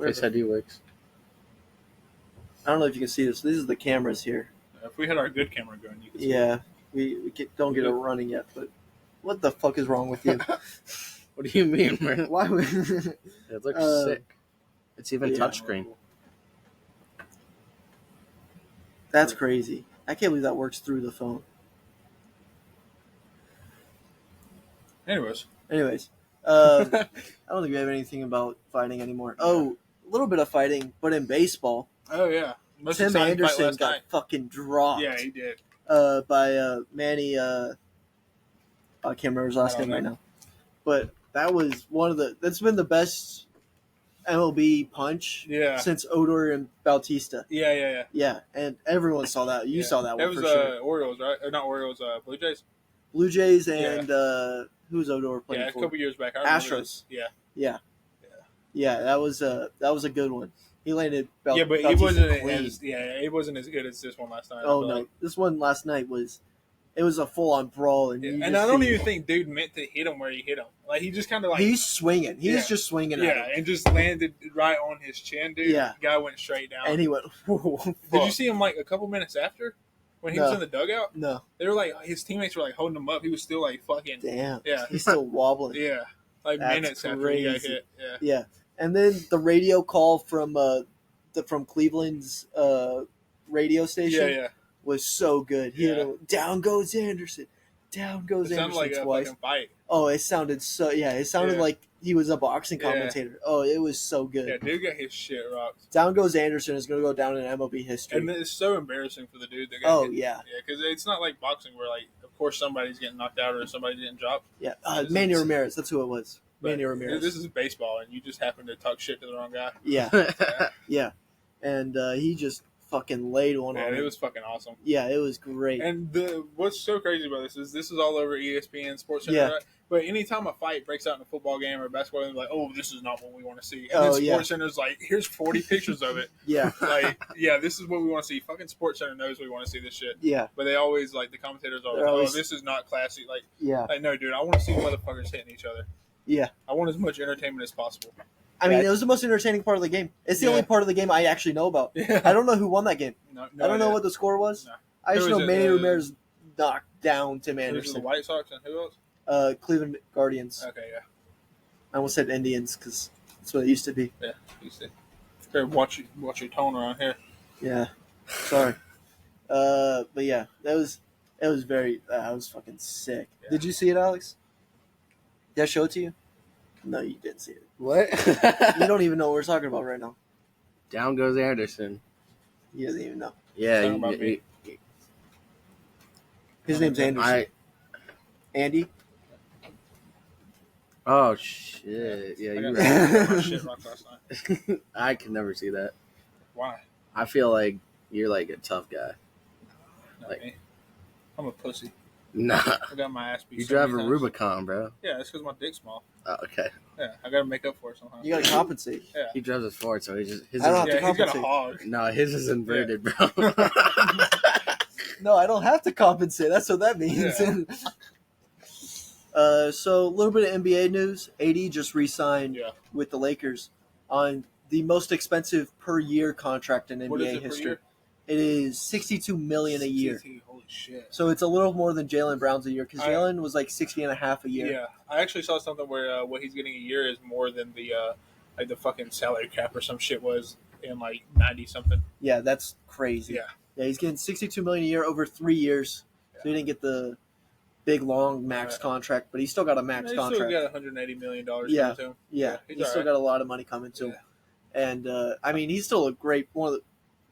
Face ID works. I don't know if you can see this. These are the cameras here. If we had our good camera going, you could see Yeah, don't get it running yet. But what the fuck is wrong with you? What do you mean, man? Why would? It looks Uh, sick. It's even yeah. touchscreen. That's crazy. I can't believe that works through the phone. Anyways, I don't think we have anything about fighting anymore. Oh, a little bit of fighting, but in baseball, oh yeah, most Tim exciting fight Anderson last got night. fucking dropped. Yeah, he did. By Manny. I can't remember his last I don't name right know. now, but that was that's been the best MLB punch Yeah. since Odor and Bautista. Yeah. Yeah, and everyone saw that. You Yeah. saw that one was for sure. Orioles, right? Or not Orioles, Blue Jays. Blue Jays and who's Odor playing Yeah, a for? couple years back. I remember Astros. this. Yeah. Yeah, that was a good one. He landed. Yeah, but Bautista it wasn't clean. it wasn't as good as this one last night. I Oh feel no, like. this one last night was It was a full on brawl, and Yeah, you and just I don't see- even think dude meant to hit him where he hit him. Like he just kind of like he's swinging. He's Yeah. just swinging at yeah, him, and just landed right on his chin, dude. Yeah. Guy went straight down. and he went. Did you see him like a couple minutes after when he was No. in the dugout? No, They were like his teammates were like holding him up. He was still like fucking damn. Yeah. he's still wobbling. yeah, like That's minutes after he got crazy. hit. Yeah, Yeah, and then the radio call from from Cleveland's radio station yeah. was so good. He Yeah. hit him, down goes Anderson, down goes It sounded Anderson like a twice. fucking fight. Oh, it sounded so. Yeah, it sounded Yeah. like he was a boxing Yeah. commentator. Oh, it was so good. Yeah, dude got his shit rocked. Down goes Anderson is going to go down in MLB history. And it's so embarrassing for the dude that got Oh hit. yeah, Yeah, because it's not like boxing where, like, of course somebody's getting knocked out or somebody's getting dropped. yeah. This Manny is- Ramirez, that's who it was. But Manny Ramirez. This is baseball, and you just happen to talk shit to the wrong guy. Yeah, yeah. And he just fucking laid one on Man, it him. was fucking awesome. Yeah, it was great. And what's so crazy about this is all over ESPN Sports Center, Yeah. right? But anytime a fight breaks out in a football game or a basketball game, they're like, oh, this is not what we want to see. And Oh, then yeah. Sports Center's like, here's 40 pictures of it. Yeah, Like, yeah, this is what we want to see. Fucking Sports Center knows we want to see this shit. yeah, But they always, like, the commentators are They're like, always- oh, this is not classy. yeah, Like, no, dude, I want to see motherfuckers hitting each other. yeah. I want as much entertainment as possible. I mean, Yeah. it was the most entertaining part of the game. It's the Yeah. only part of the game I actually know about. Yeah. I don't know who won that game. No, I don't know idea. what the score was. No. I just Who know was it, Manny Ramirez knocked down Tim Those are the Anderson. White Sox and who else? Cleveland Guardians. Okay, yeah. I almost said Indians because that's what it used to be. Yeah, you see. Here, watch your tone around here. Yeah, sorry. But yeah, it was very. I was fucking sick. Yeah. Did you see it, Alex? Did I show it to you? No, you didn't see it. What? You don't even know what we're talking about right now. Down goes Anderson. He doesn't even know. Yeah, Talking about me. His name's Anderson. Andy. Oh shit! Yeah, I you're got right. my shit rocked last night. I can never see that. Why? I feel like you're like a tough guy. Not Like- me. I'm a pussy. Nah, I got my ass beat. you so drive a many times. Rubicon, bro. Yeah, it's because my dick's small. Oh, okay. Yeah, I got to make up for it somehow. You gotta compensate. Yeah. He drives a Ford, so he just his I don't is, have to Yeah, he's got a compensate. hog. no, his is inverted, bro. No, I don't have to compensate. That's what that means. So a little bit of NBA news. AD just re-signed Yeah. with the Lakers on the most expensive per year contract in What is NBA it per history. year? It is $62 million a year. 62, holy shit. So it's a little more than Jalen Brown's a year because I- Jalen was like 60 and a half a year. Yeah, I actually saw something where what he's getting a year is more than the like the fucking salary cap or some shit was in like 90 something. Yeah, that's crazy. Yeah. Yeah, he's getting $62 million a year over 3 years. So he didn't get the big long max Right. contract, but he still got a max He's contract. still got $180 million Yeah. coming to him. Yeah, he's he's still alright. got a lot of money coming to him. Yeah. And I mean, he's still a great one of the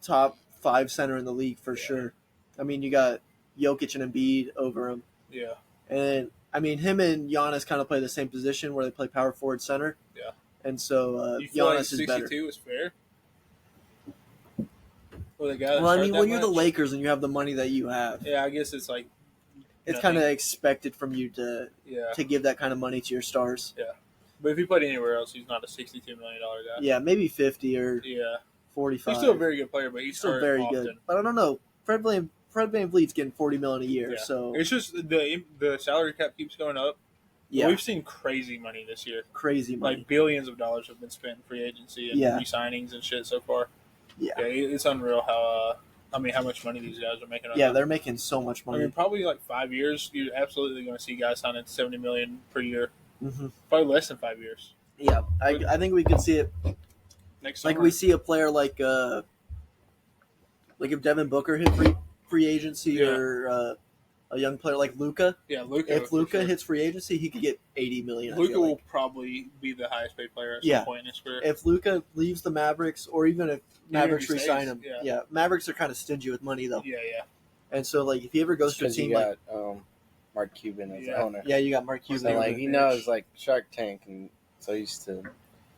top 5 center in the league for Yeah. sure. I mean, you got Jokic and Embiid over him, Yeah, and I mean, him and Giannis kind of play the same position where they play power forward center. Yeah. And so you feel like Giannis is better. 62 is fair? Well, the guy that Well, I started mean, that when you're the much? Lakers and you have the money that you have, Yeah, I guess it's like it's nothing. kind of expected from you to yeah. give that kind of money to your stars. But if he played anywhere else, he's not a $62 million guy. Yeah, maybe 50 or Yeah. 45. He's still a very good player, but he's Still hurt very often. good. But I don't know. Fred VanVleet's getting $40 million a year, Yeah. so It's just the salary cap keeps going up. yeah, We've seen crazy money this year. crazy money. Like billions of dollars have been spent in free agency and Yeah. re-signings and shit so far. Yeah. It's unreal how how much money these guys are making. Yeah, they're making so much I money. mean, probably like 5 years, you're absolutely going to see guys signing $70 million per year. hmm Probably less than 5 years. Yeah, I think we could see it. Next Like summer, we see a player like if Devin Booker hit free agency Yeah. or a young player like Luca. yeah, Luka. If Luca hits free agency, he could get $80 million. I Luka feel will like. probably be the highest paid player at Yeah. some point in his career. If Luca leaves the Mavericks, or even if Mavericks he re-sign stays, him, yeah. Mavericks are kind of stingy with money though, Yeah. and so like if he ever goes to a Because you team like got Mark Cuban as the Yeah. owner. yeah, you got Mark Cuban. So like he knows like Shark Tank, and so he's to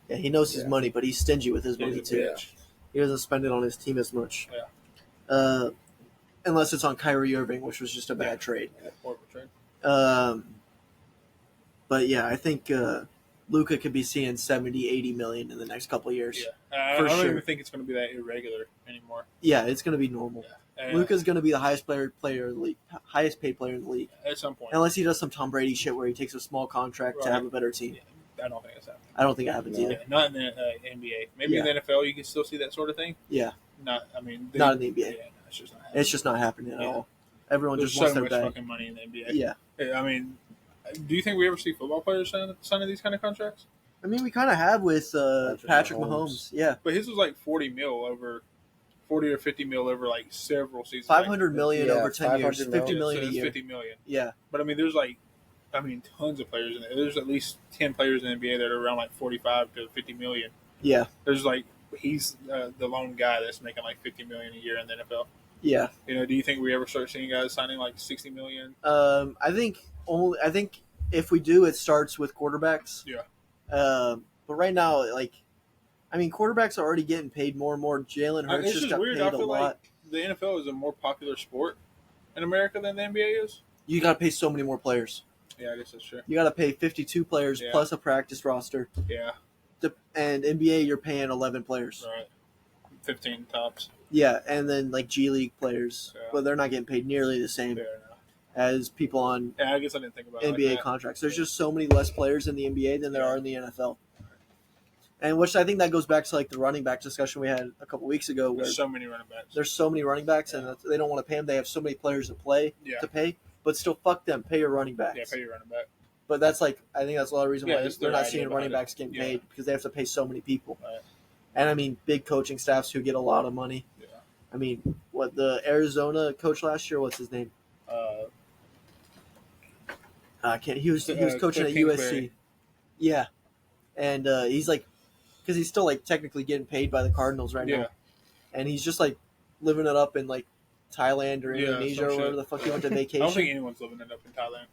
Yeah, he knows his Yeah. money, but he's stingy with his He's money a too. bitch. He doesn't spend it on his team as much. Yeah. Unless it's on Kyrie Irving, which was just a bad Yeah. trade. Horrible trade. But yeah, I think Luca could be seeing 70, 80 million in the next couple of years. Yeah. I For don't sure. even think it's going to be that irregular anymore. Yeah, it's going to be normal. Yeah. And Luka's going to be the highest player in the league, highest paid player in the league, at some point. unless he does some Tom Brady shit where he takes a small contract to Right. have a better team. I don't think that's happening. I don't think it happens Yeah, either. not in the NBA. Maybe in the NFL you can still see that sort of thing. Yeah, Not in the NBA. Yeah, no, it's just not happening. It's just not happening at Yeah. all. Everyone There's just wants so their much bag. fucking money in the NBA. Yeah, I mean, do you think we ever see football players signing these kind of contracts? I mean we kind of have with Patrick Mahomes. Yeah, But his was like 40 or 50 mil over like several seasons. 500 million Yeah, over 10 years, 500 50 so million a it's year. 50 million. Yeah, But I mean, there's tons of players in there. There's at least 10 players in the NBA that are around like 45 to 50 million. yeah, There's he's the lone guy that's making like 50 million a year in the NFL. yeah. Do you think we ever start seeing guys signing like 60 million? I think if we do, it starts with quarterbacks. Yeah. But right now, quarterbacks are already getting paid more and more. Jalen Hurts It's just just got weird. paid I a feel lot. like the NFL is a more popular sport in America than the NBA is. You got to pay so many more players. Yeah, I guess that's true. You got to pay 52 players Yeah. plus a practice roster. Yeah, And NBA, you're paying 11 players. right. 15 tops. Yeah, and then G League players, Yeah. but they're not getting paid nearly the same Yeah, no. as people on Yeah, I guess I didn't think about it NBA like that. contracts. There's just so many less players in the NBA than there are in the NFL. And which I think that goes back to the running back discussion we had a couple weeks ago, where There's so many running backs. there's so many running backs and they don't want to pay them. They have so many players to pay, but still fuck them, pay your running backs. Yeah, pay your running back. But that's I think that's a lot of reason Yeah, why that's they're their not idea seeing running behind it. backs getting Yeah. paid because they have to pay so many people. Right. And I mean, big coaching staffs who get a lot of money. Yeah. I mean, what the Arizona coach last year? What's his name? I can't. He was coaching at Cliff USC. Kingsbury. Yeah, and he's because he's still technically getting paid by the Cardinals right Yeah. now, and he's just living it up in Thailand or Yeah, Indonesia some or wherever shit. the fuck he went to I don't think vacation. anyone's living it up in Thailand.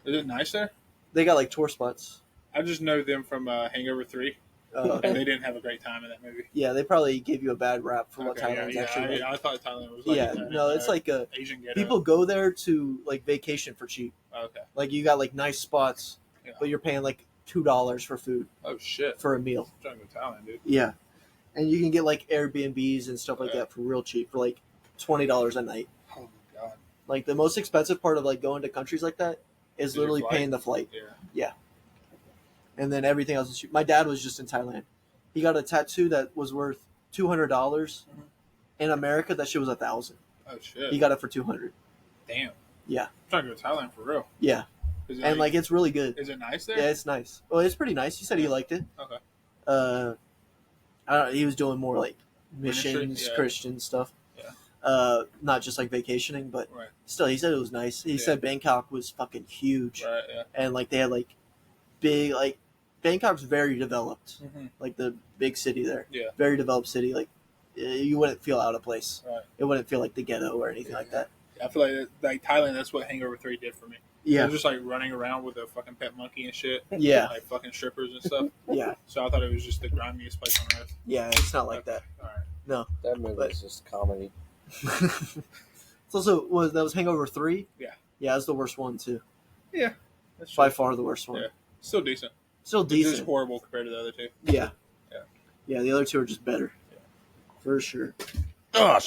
Is it nice there? They got tour spots. I just know them from Hangover 3, and Okay. they didn't have a great time in that movie. Yeah, they probably gave you a bad rap for what Okay, Thailand's yeah, actually. I thought Thailand was Yeah, no, it's Asian ghetto. people go there to vacation for cheap. Okay. You got nice spots, Yeah. but you're paying $2 for food Oh shit. for a meal. I'm trying to go to Thailand, dude. Yeah, and you can get Airbnbs and stuff like Yeah. that for real cheap for $20 a night. Oh my god. The most expensive part of going to countries like that is Is your literally flight? paying the flight, Yeah. and then everything else is cheap. My dad was just in Thailand. He got a tattoo that was worth $200. Mhm. In America, that shit was $1,000. Oh shit. He got it for $200. Damn. Yeah. I'm trying to go to Thailand for real. Yeah, Is it and it's really good. is it nice there? Yeah, it's nice. Well, it's pretty nice. He said he liked it. Okay. I don't know, he was doing more missions, Ministry? Yeah. Christian stuff. Yeah. Not just vacationing, but Right. still, he said it was nice. He Yeah. said Bangkok was fucking huge, Right. Yeah. and they had big Bangkok's very developed, Mm-hmm. the big city there. Yeah. Very developed city. You wouldn't feel out of place. Right. It wouldn't feel like the ghetto or anything like that. I feel Thailand. That's what Hangover 3 did for me. I Yeah, was just running around with a fucking pet monkey and shit. yeah, Fucking strippers and stuff. yeah, So I thought it was just the grimiest place on earth. yeah. It's not like that. All right. That movie But- is just comedy. It's also that was Hangover 3. Yeah. Yeah, it's the worst one too. Yeah. That's By true. far the worst one. Yeah. Still decent. Still It's just decent. horrible compared to the other two. Yeah. Yeah. Yeah, the other two are just better. For sure. Oh, You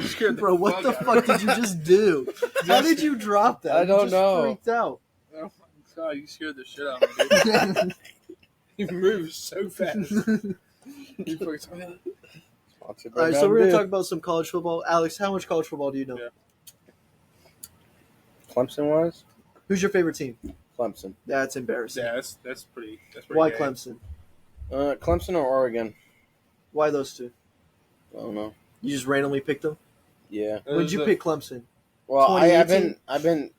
scared the Bro, what fuck the out of fuck me. did you just do? How did you drop that? I You don't just know. Freaked out. Oh my god, you scared the shit out of me, dude. You move so fast. You fucking Sponsored by All right, so we're Mountain gonna Dew. talk about some college football. Alex, how much college football do you know? Yeah. Clemson was Who's your favorite team? Clemson. That's embarrassing. Yeah, that's pretty. Why gay. Clemson? Clemson or Oregon? Why those two? I don't know. You just randomly picked them. Yeah. When did you pick Clemson? Well, I've 2018? been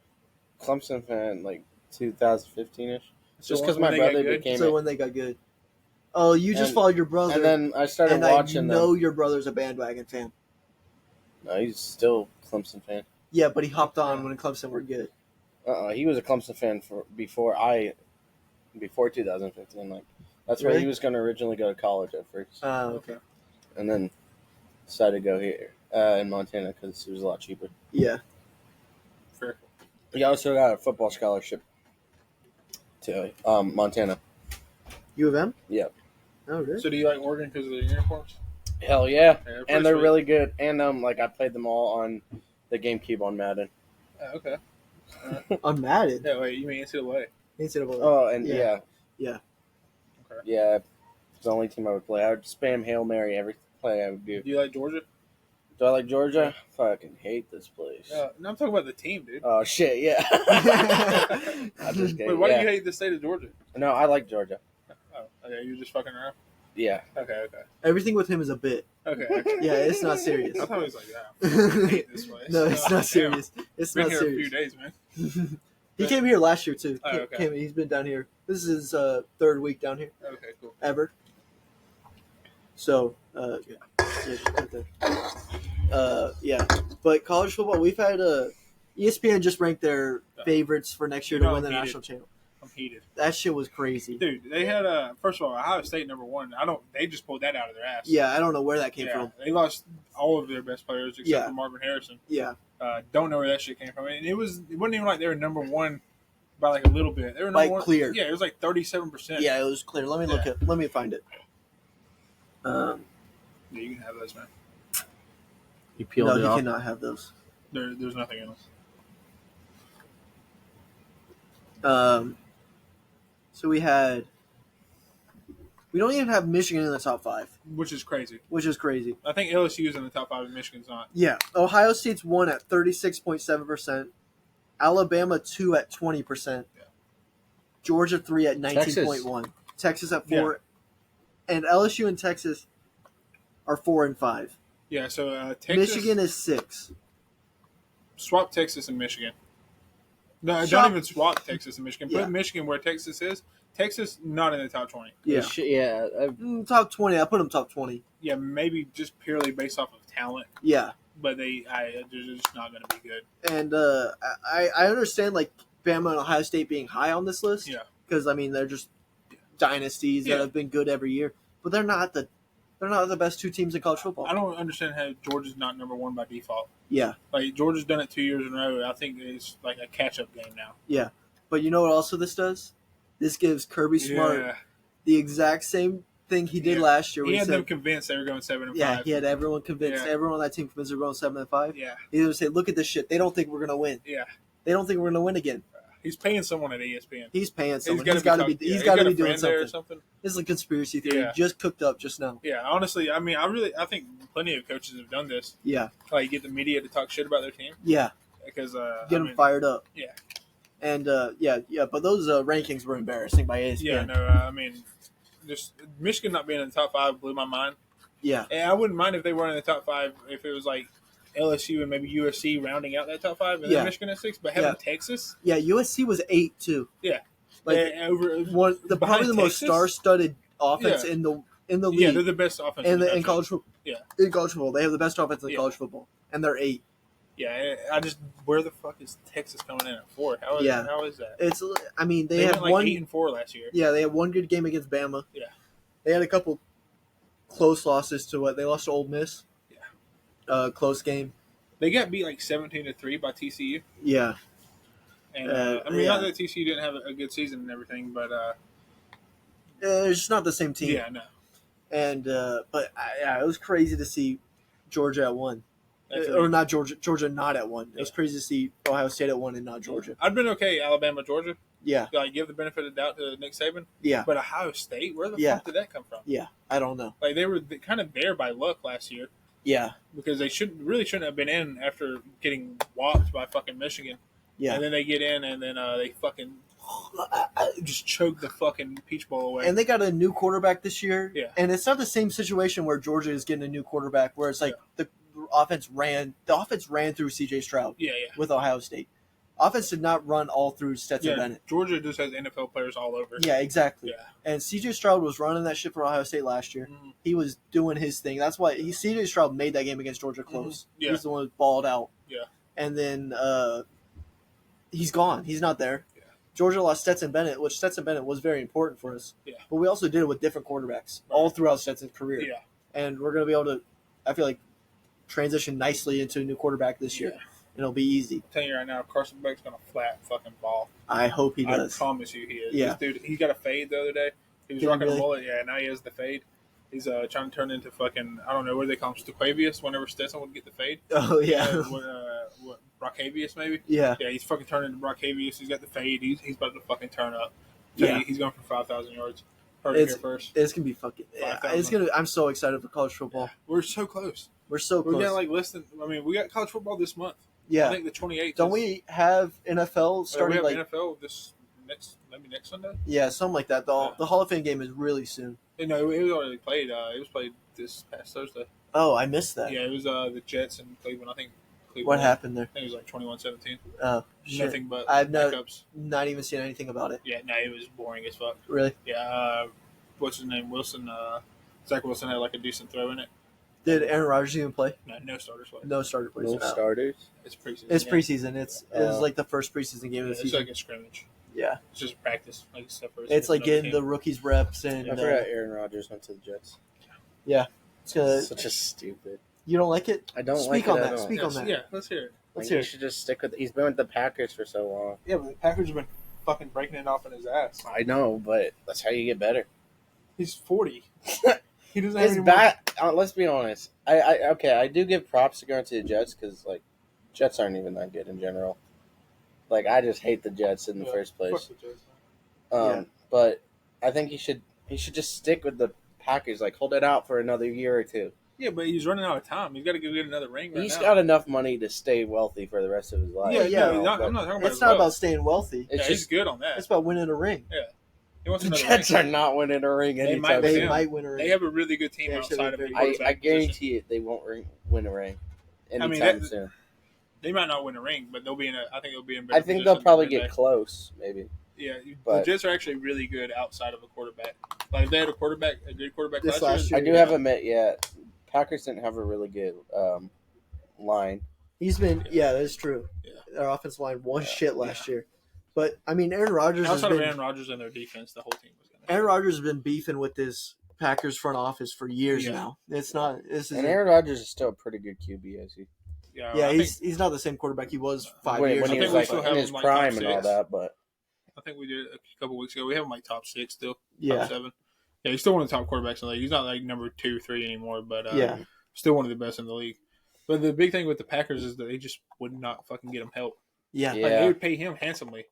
Clemson fan 2015ish. Just because when my they got brother good? became So it. when they got good. Oh, you just And- followed your brother. And then I started and watching I know them. your brother's a bandwagon fan. No, he's still a Clemson fan. Yeah, but he hopped on when Clemson were good. He was a Clemson fan before 2015. That's where Really? he was going to originally go to college at first, Okay. and then decided to go here in Montana because it was a lot cheaper. Yeah. Fair. He also got a football scholarship to Montana. U of M? Yep. Oh, really? So do you like Oregon because of the uniforms? Hell yeah. pretty And they're sweet. really good. And like I played them all on the GameCube on Madden. Okay. On Madden. Yeah, wait, you mean NCAA? Oh, and Yeah. yeah. Okay. Yeah, it's the only team I would play. I would spam Hail Mary every play I would do. Do you like Georgia? Do I like Georgia? Fucking hate this place. No, I'm talking about the team, dude. Oh shit, yeah. I'm just kidding. Wait, why yeah. do you hate the state of Georgia? No, I like Georgia. Oh, okay, you're just fucking around? Yeah. Okay. Everything with him is a bit. Okay. Yeah, it's not serious. I thought it was like, I hate this place. No, it's not serious. It's Been not here serious. a few days, man. He came here last year too. Oh, okay. He's been down here. This is his third week down here Okay, cool. ever. So yeah, just put that. Yeah. But college football, we've had ESPN just ranked their favorites for next year to win the national channel. I'm heated, That shit was crazy. dude. They had first of all, Ohio State #1. They just pulled that out of their ass. Yeah, I don't know where that came from. They lost all of their best players except for Marvin Harrison. Yeah. Don't know where that shit came from. And it wasn't even like they were #1 by like a little bit. They were Like #1. clear. Yeah, it was like 37%. Yeah, it was clear. Let me look at. Let me find it. Yeah, you can have those, man. You peeled No, it he off. cannot have those. There's nothing else. So we don't even have Michigan in the top 5, Which is crazy. which is crazy. I think LSU's in the top 5 and Michigan's not. Yeah, Ohio State's 1 at 36.7%, Alabama 2 at 20%, Yeah. Georgia 3 at 19.1, Texas at 4, and LSU and Texas are 4 and 5. Yeah, so Texas. Michigan is 6. Swap Texas and Michigan. No, Swap- don't even swap Texas and Michigan. Put Yeah. Michigan where Texas is. Texas not in the top 20. Yeah, top 20. I put them top 20. Yeah, maybe just purely based off of talent, Yeah, but they're just not going to be good. and I understand like Bama and Ohio State being high on this list. Yeah. because I mean they're just dynasties that have been good every year, but they're not the best 2 teams in college football. I don't understand how Georgia's not #1 by default. Yeah, Like Georgia's done it 2 years in a row. I think it's like a catch-up game now. but you know what also this does? This gives Kirby Smart Yeah. the exact same thing he did Yeah. last year. He Where had said, them convinced they were going 7 and 5. yeah, he had everyone convinced. Yeah. Everyone on that team convinced they're going 7 and 5. Yeah. He would say, "Look at this shit. They don't think we're gonna win. Yeah. They don't think we're gonna win again." He's paying someone at ESPN. He's paying someone. He's got to be. He's got to be doing there or something. something. This is a conspiracy theory Yeah. just cooked up just now. Yeah, honestly, I mean, I think plenty of coaches have done this. Yeah, Like get the media to talk shit about their team yeah. because Get them fired up. Yeah. And yeah. But those rankings were embarrassing by ESPN. Yeah, no, I mean, just Michigan not being in the top 5 blew my mind. Yeah. And I wouldn't mind if they weren't in the top 5 if it was like LSU and maybe USC rounding out that top 5 and Yeah. then Michigan at 6, but having Yeah. Texas, Yeah, USC was 8 too. Yeah. like over probably behind the most Texas? star-studded offense Yeah. in the league. Yeah, they're the best offense in college football. Yeah. In college football, they have the best offense in Yeah. college football, and they're 8. Yeah, I just where the fuck is Texas coming in at 4? How is that? It's. I mean, they went had like one. 8-4 last year. Yeah, they had one good game against Bama. Yeah. They had a couple close losses to what they lost to Ole Miss. Yeah. Close game. They got beat like 17-3 by TCU. Yeah. And I mean, not that TCU didn't have a good season and everything, but It's just not the same team. yeah, no. And but it was crazy to see Georgia at 1, That's or not Georgia. Georgia not at 1. It was crazy to see Ohio State at 1 and not Georgia. I'd been okay, Alabama, Georgia. Yeah. Like give the benefit of the doubt to Nick Saban. Yeah. But Ohio State, where the Yeah. fuck did that come from? Yeah. I don't know. Like they were kind of there by luck last year Yeah. because they shouldn't have been in after getting whopped by fucking Michigan. Yeah. And then they get in and then they fucking just choke the fucking Peach Bowl away. And they got a new quarterback this year. Yeah. And it's not the same situation where Georgia is getting a new quarterback where it's like the offense ran through CJ Stroud yeah. with Ohio State. Offense did not run all through Stetson Yeah, Bennett. Georgia just has NFL players all over. Yeah, exactly. Yeah. And CJ Stroud was running that shit for Ohio State last year. Mhm. He was doing his thing. That's why CJ Stroud made that game against Georgia close. Yeah. He's the one who balled out. Yeah. And then he's gone. He's not there. Yeah. Georgia lost Stetson Bennett, which Stetson Bennett was very important for us. Yeah. But we also did it with different quarterbacks all throughout Stetson's career. Yeah. And we're going to be able to, I feel like, transition nicely into a new quarterback this year. Yeah. And it'll be easy. I'm telling you right now, Carson Beck's gonna flat fucking ball. I hope he does. I promise you he is. Yeah. This dude, he got a fade the other day. He was Did he rocking really? a mullet. Yeah, now he has the fade. He's trying to turn into fucking, I don't know what they call him, Staquavius, whenever Stetson would get the fade. Oh yeah, What Brockavius maybe? yeah. Yeah, he's fucking turning into Brockavius. He's got the fade. He's about to fucking turn up. Yeah. He's going for 5,000 yards. Heard it here first. It's gonna be fucking. Yeah, 5,000. it's gonna. I'm so excited for college football. Yeah. We're so close. We're so close. We got like less than. I mean, we got college football this month. Yeah. I think the 28th. Don't we have NFL starting we have like NFL this next Sunday? Yeah, something like that. The Hall of Fame game is really soon. No, it was already played. It was played this past Thursday. Oh, I missed that. Yeah, it was the Jets and Cleveland. I think Cleveland. What happened there? I think it was like 21-17. Oh, shit. Nothing but I've backups. not even seen anything about it. Yeah, no, it was boring as fuck. Really? Yeah, what's his name? Wilson. Zach Wilson had like a decent throw in it. Did Aaron Rodgers even play? No starters played. No starter plays. No starters. It's preseason. It's yeah. preseason. It's like the first preseason game of the It's season. like a scrimmage. Yeah, It's just practice, like except for it's like getting the team. rookies reps and. I forgot Aaron Rodgers went to the Jets. It's gonna, Such a stupid. you don't like it? I don't Speak like on it. that. At all. Speak on that. Yeah, let's hear it. Let's Like, hear he it. should just stick with. He's been with the Packers for so long. Yeah, but the Packers have been fucking breaking it off in his ass. I know, but that's how you get better. He's 40. He doesn't have It's any bad. Let's be honest. I do give props to going to the Jets because like Jets aren't even that good in general. Like I just hate the Jets in the first place. Yeah. But I think he should just stick with the Packers. Like hold it out for another year or two. Yeah, but he's running out of time. He's got to go get another ring right He's now. got enough money to stay wealthy for the rest of his life. Yeah, Yeah, no, but I'm not talking about It's not about staying wealthy. Yeah, It's he's just good on that. It's about winning a ring. He wants the another Jets ring. are not winning a ring They anytime might They Yeah. soon. might win a ring. They have a really good team They actually outside of have the a very- quarterback I position. guarantee it. They won't win a ring anytime that- soon. They might not win a ring, but they'll be in a. I think they'll be in. I Better think position they'll probably than get they- close, maybe. Yeah, but- the Jets are actually really good outside of a quarterback. Like if they had a good quarterback This last year. I do have to admit, Packers didn't have a really good line. He's been, that's true. Yeah. Their offensive line won shit last year. But, I mean, Aaron Rodgers has Outside of been, Aaron Rodgers and their defense, the whole team was going to. Aaron Rodgers has been beefing with this Packers front office for years Yeah. now. It's not, this is, And Aaron Rodgers is still a pretty good QB, is he? Yeah, yeah, I he's not the same quarterback he was 5 When, years when he ago. was we like still in have his him, like, prime top and all 6. that, but think we did it a couple weeks ago. We have him like top 6 still. Yeah. Top 7. Yeah, he's still one of the top quarterbacks in the league. He's not like number 2, 3 anymore, but Yeah. still one of the best in the league. But the big thing with the Packers is that they just would not fucking get him help. Yeah. Yeah. Like they would pay him handsomely,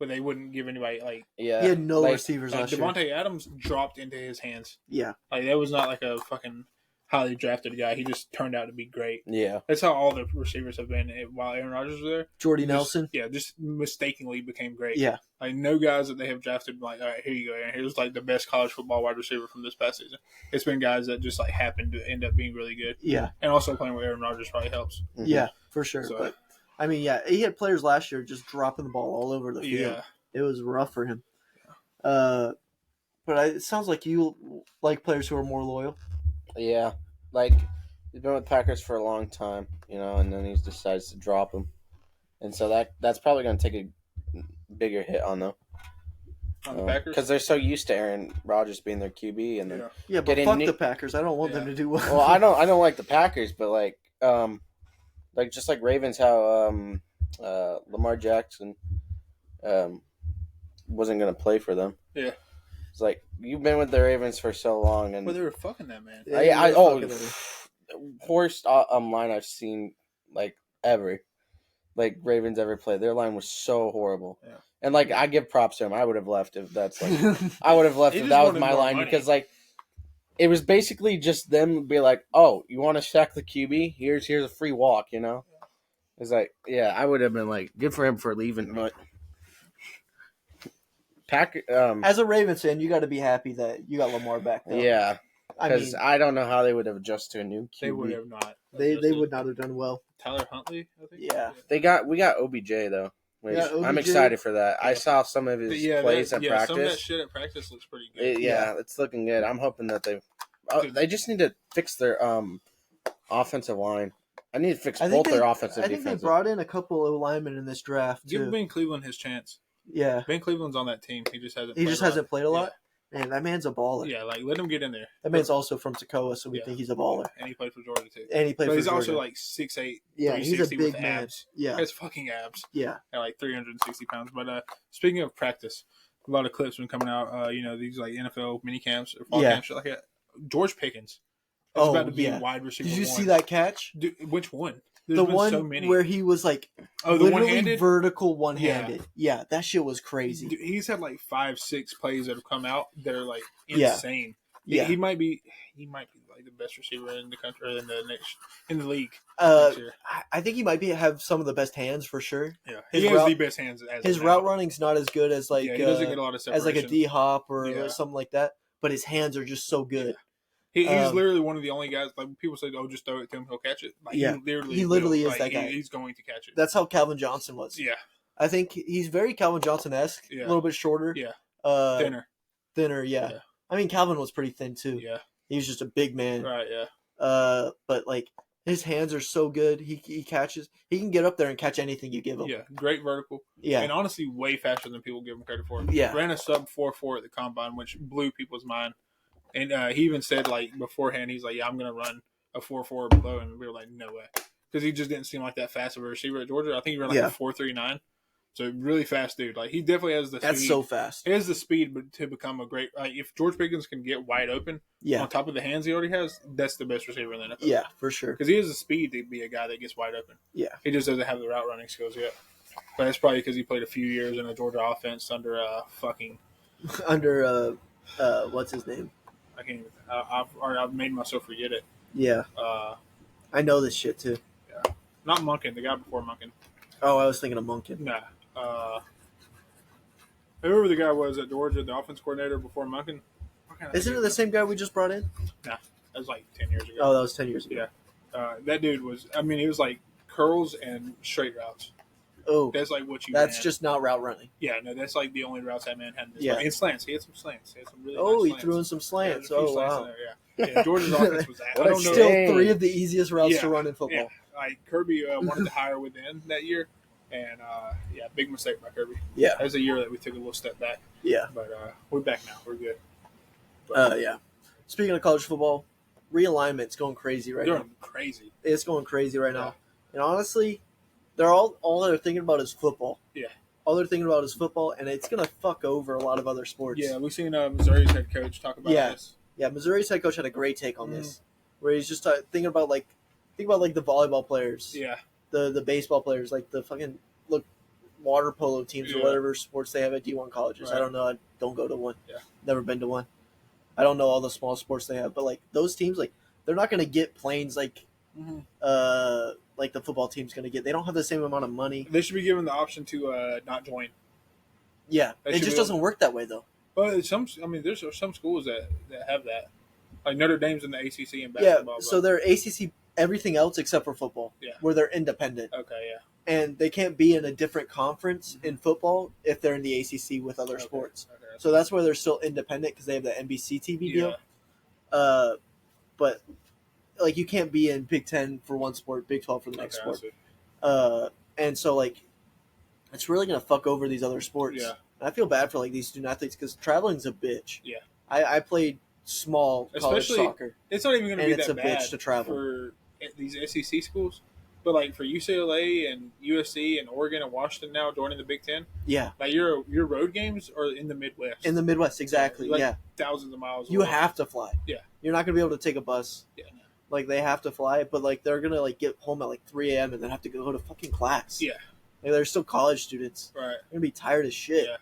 but they wouldn't give anybody like yeah, He had no like, receivers like last year. Devontae Adams dropped into his hands. Yeah. Like that was not like a fucking highly drafted guy. He just turned out to be great. yeah. That's how all the receivers have been while Aaron Rodgers was there. Jordy Just- Nelson. Yeah, just mistakenly became great. Yeah. Like no guys that they have drafted like, all right, here you go, Aaron. Here's like the best college football wide receiver from this past season. It's been guys that just like happened to end up being really good. Yeah. And also playing with Aaron Rodgers probably helps. Mhm. Yeah, for sure. So- But, I mean, he had players last year just dropping the ball all over the field. Yeah. It was rough for him. But it sounds like you like players who are more loyal. Yeah, like he's been with Packers for a long time, and then he decides to drop him, and so that's probably going to take a bigger hit on them On the Packers? because they're so used to Aaron Rodgers being their QB, and then Yeah. Yeah, but Getting fuck Nick- the Packers. I don't want them to do well. well, I don't like the Packers, but like just like Ravens, how Lamar Jackson wasn't going to play for them. Yeah. It's like you've been with the Ravens for so long, and But they were fucking that man. Yeah, they're fucking them. worst line I've seen like ever, like Ravens ever played. Their line was so horrible, Yeah. and like I give props to him. I would have left if that's like I would have left He if just that was wanted my more line money. because like it was basically just them be like, oh, you want to sack the QB? Here's a free walk, It's like I would have been like, good for him for leaving, but As a Ravens fan, you got to be happy that you got Lamar back. Though. yeah, I mean, because I don't know how they would have adjusted to a new QB. They would have not. they would not have done well. Tyler Huntley, I think. Yeah. We got OBJ though. Which Yeah, I'm OBJ. excited for that. I Yeah. saw some of his But plays at practice. Some of that shit at practice looks pretty good. It's looking good. I'm hoping that they just need to fix their offensive line. I need to fix both their offensive I think defensive. they brought in a couple of linemen in this draft Give too. Ben Cleveland his chance. Yeah, Ben Cleveland's on that team. He just hasn't. he just played a lot. hasn't played a lot. Man, that man's a baller. Yeah, like let him get in there. That man's also from Toccoa, so we Yeah. think he's a baller. And he played for Georgia too. And he played But for he's Georgia. also like 6'8", yeah, he's a 360 big with man. abs. Yeah, He has fucking abs. yeah, At like 360 pounds. But speaking of practice, a lot of clips been coming out. These like NFL mini camps or fall Yeah. camps, shit like that. George Pickens. Is Oh, about to be yeah. wide receiver. Did you one. see that catch? Dude, which one? There's The been one so many. where he was like Oh, the literally one-handed? vertical one-handed. Yeah, that shit was crazy. Dude, he's had like 5-6 plays that have come out that are like Yeah. insane. Yeah. He might be like the best receiver in the country or in the league. Uh, next year. I think he might have some of the best hands for sure. Yeah, his he has route- the best hands. His route running's not as good as like he doesn't get a lot of separation. as like a D hop or Yeah. something like that. But his hands are just so good. He's literally one of the only guys. Like people say, "Oh, just throw it to him; he'll catch it." Like, Yeah. He literally is that guy. He's going to catch it. That's how Calvin Johnson was. Yeah, I think he's very Calvin Johnson-esque. Yeah. A little bit shorter. yeah, Thinner. thinner. Yeah. Yeah. I mean, Calvin was pretty thin too. Yeah, He was just a big man. right. Yeah, But like his hands are so good. He catches. He can get up there and catch anything you give him. yeah. Great vertical. Yeah. And honestly, way faster than people give him credit for. Yeah. Ran a sub 4.4 at the combine, which blew people's mind. And he even said like beforehand, he's like, "Yeah, I'm gonna run a 4.4 below," and we were like, "No way," because he just didn't seem like that fast of a receiver at Georgia. I think he ran like Yeah. a 4.39, so really fast dude. Like he definitely has the That's speed. so fast. He has the speed to become a great. Like if George Pickens can get wide open Yeah. on top of the hands he already has, that's the best receiver in the NFL. Yeah, for sure. because he has the speed to be a guy that gets wide open. Yeah. He just doesn't have the route running skills yet. But that's probably because he played a few years in a Georgia offense under fucking. Under what's his name? I can't even. I've made myself forget it. Yeah. I know this shit too. Not Munkin, the guy before Munkin. Oh, I was thinking of Monken. Nah. Whoever the guy was at Georgia, the offense coordinator before Munkin. Isn't it the same guy we just brought in? Nah, that was like 10 years ago. Oh, that was 10 years ago. Yeah. That dude was. I mean, he was like curls and straight routes. Oh, That's like what you. that's ran. just not route running. Yeah, no, that's like the only routes that man had. In this Yeah. life. And slants. He had some slants. He had some really. Oh, nice he slants. threw in some Yeah, slants. there's a few Oh, slants wow. in there, yeah. Georgia's offense was that. What I a don't know. Still Dang. 3 of the easiest routes Yeah. to run in football. Yeah, like Kirby wanted to hire within that year, and big mistake by Kirby. Yeah. That was a year that we took a little step back, Yeah. but we're back now. We're good. Yeah. Speaking of college football, realignment's going crazy right They're now. crazy. It's going crazy right now. Yeah. And honestly, they're all they're thinking about is football. Yeah. All they're thinking about is football, and it's gonna fuck over a lot of other sports. Yeah, we've seen Missouri's head coach talk about Yeah. this. Yeah, Missouri's head coach had a great take on this, where he's just thinking about like the volleyball players, Yeah, the baseball players, like the fucking water polo teams or Yeah. whatever sports they have at D1 colleges. I Right. don't know. I don't go to one. Yeah. Never been to one. I don't know all the small sports they have, but like those teams, like they're not gonna get planes like the football team's gonna get. They don't have the same amount of money. they should be given the option to not join. Yeah, They it should just be doesn't work that way though. But there's some schools that have that. Like Notre Dame's in the ACC in Yeah, basketball. so they're ACC everything else except for football, Yeah. where they're independent. okay, yeah. And they can't be in a different conference in football if they're in the ACC with other Okay, sports. okay. So that's why they're still independent because they have the NBC TV deal. Yeah. But like you can't be in Big 10 for one sport, Big 12 for the next Okay, I sport. see. And so like it's really gonna fuck over these other sports. Yeah. And I feel bad for like these student athletes because traveling's a bitch. Yeah. I played small college Especially- soccer. It's not even going to And be it's that a bad bitch to travel. for these SEC schools, but like for UCLA and USC and Oregon and Washington now joining the Big Ten, Yeah, like your road games are in the Midwest, in the Midwest, exactly. Like, yeah, thousands of miles. you away. have to fly. Yeah. You're not gonna be able to take a bus. Yeah. Like they have to fly, but like they're gonna like get home at like 3 a.m. and then have to go to fucking class. Yeah. Like, they're still college students. Right. They're gonna be tired as shit. Yeah.